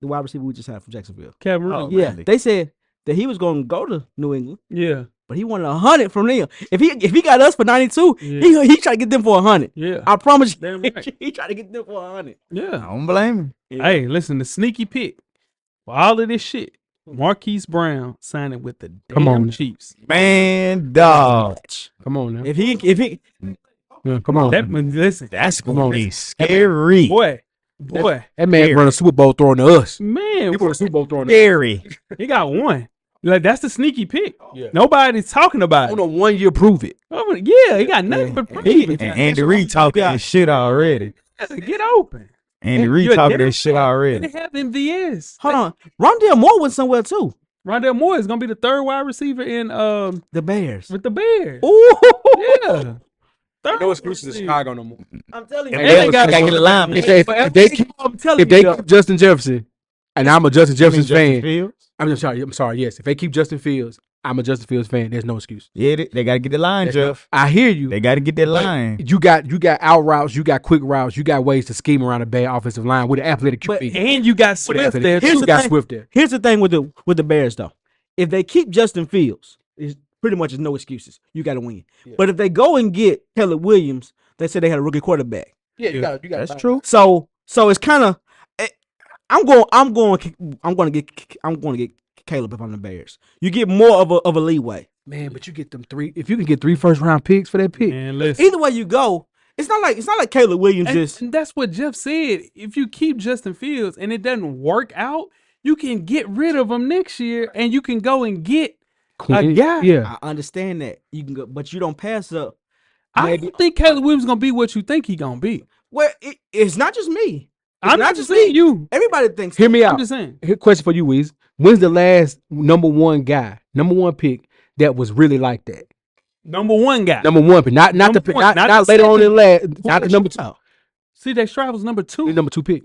from Jacksonville. Kevin Oh, Ridley. Yeah, really? they said that he was going to go to New England, Yeah. but he wanted 100 from them. If he got us for 92, Yeah. he tried to get them for 100. Yeah. I promise you, Damn right. he tried to get them for 100. I Yeah. don't blame him. Hey, listen, the sneaky pick for all of this shit. Marquise Brown signing with the Come on. Chiefs. Man, dog. Come on now. If he Yeah, come on. Listen, That's Come gonna on. be scary. boy, That man run a Super Bowl throwing to us. man, He run a Super Bowl throwing to us. Scary. he got one. Like that's the sneaky pick. Yeah. Nobody's talking about On it. a 1 year, prove it. Oh, yeah, he got nothing but praise. And Andy Reid talking that shit already. Get open. Andy And Reid you're talking there. that shit They already. have MVS. hold on, Rondale Moore went somewhere too. Rondell Moore is gonna be the 3rd wide receiver in The Bears. with the Bears. Ooh, Yeah. Third No wide excuses in receiver. Chicago no more. I'm telling you. And they they got- got to get a lineman. If they keep I'm telling if they you, keep Justin Jefferson, and I'm a Justin Jefferson fan. Fields? I'm sorry. Yes, if they keep Justin Fields, I'm a Justin Fields fan. There's no excuse. Yeah, they got to get the line, Jeff. I hear you. They got to get that But line. You got out routes. You got quick routes. You got ways to scheme around a bad offensive line with an athletic QB. And you got Swift there. Here's too. the got thing. Swift there. Here's the thing with the Bears though. If they keep Justin Fields, it's pretty much no excuses. You got to win. Yeah. But if they go and get Caleb Williams, they said they had a rookie quarterback. Yeah, you got. That's true. So it's kind of. I'm going to get Caleb if I'm the Bears. You get more of a leeway. Man, but you get them 3. If you can get 3 first-round picks for that pick, Man, listen. Either way you go, it's not like Caleb Williams just. And that's what Jeff said. If you keep Justin Fields and it doesn't work out, you can get rid of him next year, and you can go and get a guy. Yeah, I understand that you can go, but you don't pass up. I don't think Caleb Williams gonna be what you think he gonna be. Well, it's not just me. It's I'm not just saying you. Everybody thinks. hear me I'm out. just saying. Here, question for you, Weez. When's the last number 1 guy, number 1 pick that was really like that? Number 1 guy. Number 1 pick, not Number the one, not not the later on second. in last, not the number 2. C.J. Stroud was number 2. Number 2 pick.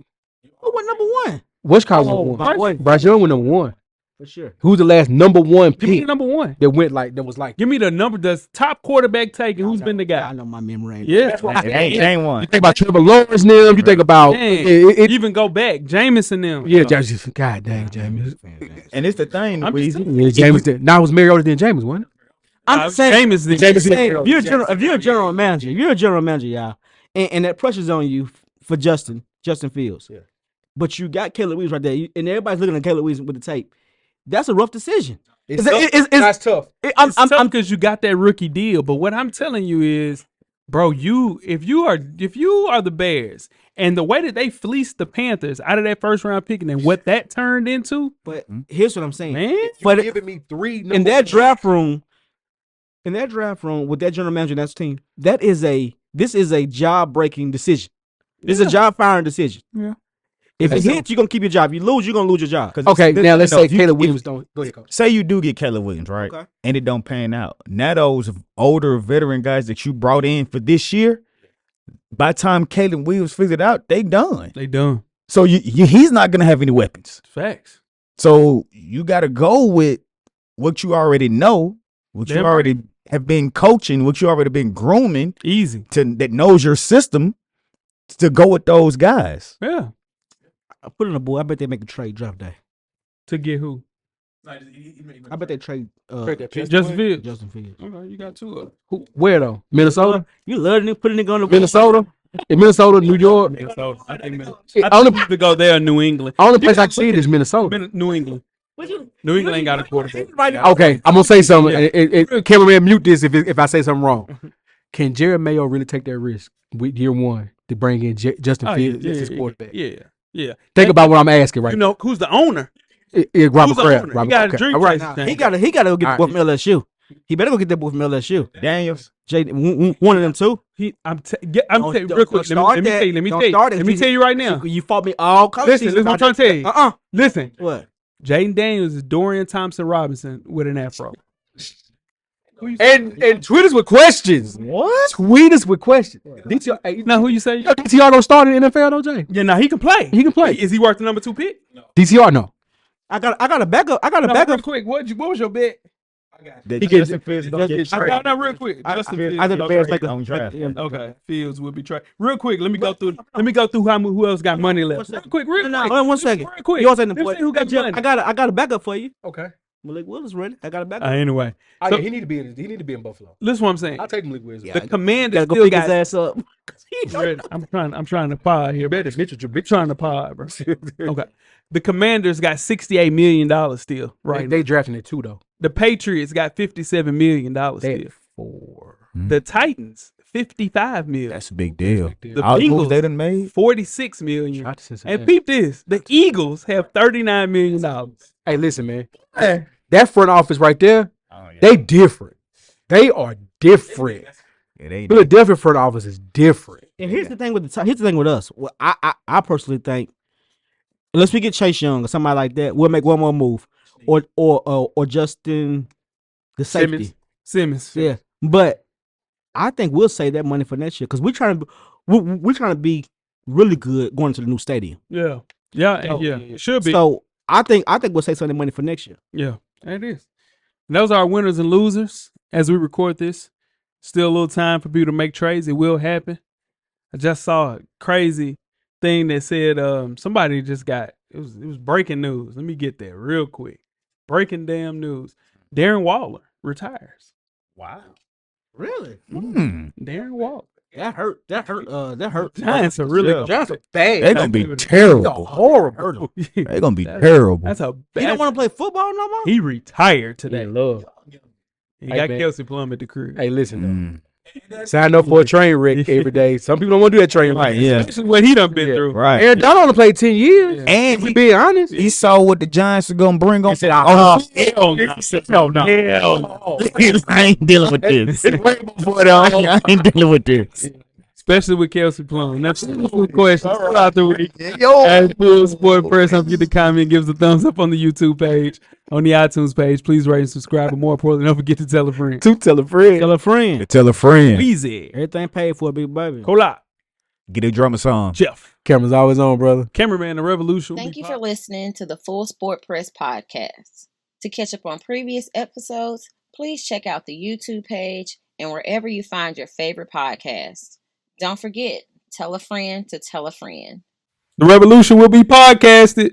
Who went number one? What's called Oh, number my 1? boy. Bryce Young was number 1. For sure. Who's the last number 1 Give me pick the number 1. that went like that was like? Give me the number. The top quarterback taken. Who's been the I guy? know my memory. Ain't Yeah. Ain't one. You think about Trevor Lawrence now. You think about Man, it. even go back. Jameson them. Yeah, James. God dang, James. And it's the thing, I'm just Weezy. Yeah, James. Now it was Mariota then James, wasn't it? I'm saying. Jameson. Saying, if you're a general manager, y'all, and that pressure's on you for Justin Fields. Yeah. But you got Caleb Williams right there, and everybody's looking at Caleb Williams with the tape. That's a rough decision. That's tough. It's tough because you got that rookie deal. But what I'm telling you is, bro, if you are the Bears and the way that they fleeced the Panthers out of that first round pick and then what that turned into, But here's what I'm saying, man. But giving me 3 in that draft room with that general manager and that team, this is a job breaking decision. This is a job firing decision. Yeah. If it hits, you're gonna keep your job. You lose, you're gonna lose your job. Okay, now let's say if you- Caleb Williams don't. Go ahead, coach. Say you do get Caleb Williams, right? Okay. And it don't pan out. Now those older veteran guys that you brought in for this year, by the time Caleb Williams figures it out, they done. They done. So he's not gonna have any weapons. Facts. So you got to go with what you already know, what you Damn already have been coaching, what you already been grooming Easy. that knows your system to go with those guys. Yeah. I put in a board. I bet they make a trade draft day. To get who? I bet they trade that pick. Justin Fields. Justin Fields. Okay, you got 2 of Who, where though? Minnesota. You love it, put a nigga on the Minnesota. In Minnesota, New York. Minnesota. I think Minnesota. It- I think you could go there in New England. Only place I can see it is Minnesota. New England. New England ain't got a quarterback. Okay, I'm gonna say something. Cameraman, mute this if I say something wrong. Can Jared Mayo really take that risk with year 1 to bring in Justin Oh, Fields as his quarterback? Yeah. Think about what I'm asking right You know who's the owner? now. Robert Who's the Kraft. owner? Robert, He got a okay. drink All right. right now. He gotta go get the boy All from LSU. He better go get that boy from LSU. Daniels. One of them two. I'm telling Don't- you don't- real quick. don't Let me start tell you. that. Let me Don't tell you. start it. Let me tell you right now. You fought me all college Listen, season. what I'm trying to tell you. Listen, What? Jaden Daniels is Dorian Thompson Robinson with an afro. And tweet us with questions. What? Tweet us with questions. DTR, hey, Now who you say? DTR don't start in the NFL, though, Jay. Yeah, now he can play. He can play. Is he worth the number 2 pick? DTR, no. I got a backup. I got a No, backup. real quick. What was your bet? That He gets- Justin Fields don't get I traded. found out real quick. Justin Fields. I think the Bears make on draft. Okay, Fields will be traded. Real quick, let me go through who else got money left. Real quick, real No, quick. hold on 1 second. Real quick. You all saying the Let's play. see who got money. I got a backup for you. Okay. Malik Willis ready. I got a backup. Anyway, Oh, So- yeah, he need to be in Buffalo. listen what I'm saying. I'll take Malik Williams. Yeah. The Commanders Gotta go still pick his got. ass up. I'm trying to pod here. Better Mitchell Trubisky trying to pod, bro. Okay. The Commanders got $68 million still, right? They drafting it too, though. The Patriots got $57 million They still. had 4. The Titans, $55 million. That's a big deal. The All the moves Bengals, they done made. $46 million. Shout out to Cincinnati. And peep this: the Eagles have $39 million. Hey, listen, man. That front office right there, they different. They are different. Yeah, they Philadelphia front office is different. And here's the thing with us. Well, I personally think unless we get Chase Young or somebody like that, we'll make one more move, or Justin the safety. Simmons. Yeah, but I think we'll save that money for next year because we're trying to be really good going to the new stadium. Yeah. Yeah. It should be. So I think we'll save some of the money for next year. Yeah. It is. those are our winners and losers as we record this. Still a little time for people to make trades. It will happen. I just saw a crazy thing that said somebody just got it was breaking news. Let me get that real quick. Breaking damn news. Darren Waller retires. Wow. Really? Darren Waller. That hurt. That hurt. Giants are really Giants are bad. They're gonna be terrible. Horrible. They're gonna be terrible. That's a He bad. don't want to play football no more. He retired today. Love. He Hey, got man. Kelsey Plum at the crib. Hey, listen. Sign up for a train wreck every day. Some people don't want to do that train wreck. Right, yeah. Especially what he done been Yeah. through. Right. Aaron Donald only played 10 years. And We he, being honest. he saw what the Giants are gonna bring on. said, Hell no. Hell no. Hell no. I ain't dealing with this. Way before that. I ain't dealing with this. Especially with Kelsey Plum. That's the question. Throughout the week. As Full Sport Press, don't forget to comment, give us a thumbs up on the YouTube page, on the iTunes page. Please rate and subscribe. But more importantly, don't forget to tell a friend. To tell a friend. Tell a friend. Tell a friend. Weezy. Everything paid for, big baby. Kola. Get a drummer song. Jeff. Camera's always on, brother. Cameraman, the revolution. Thank you for listening to the Full Sport Press podcast. To catch up on previous episodes, please check out the YouTube page and wherever you find your favorite podcasts. Don't forget, tell a friend to tell a friend. The revolution will be podcasted.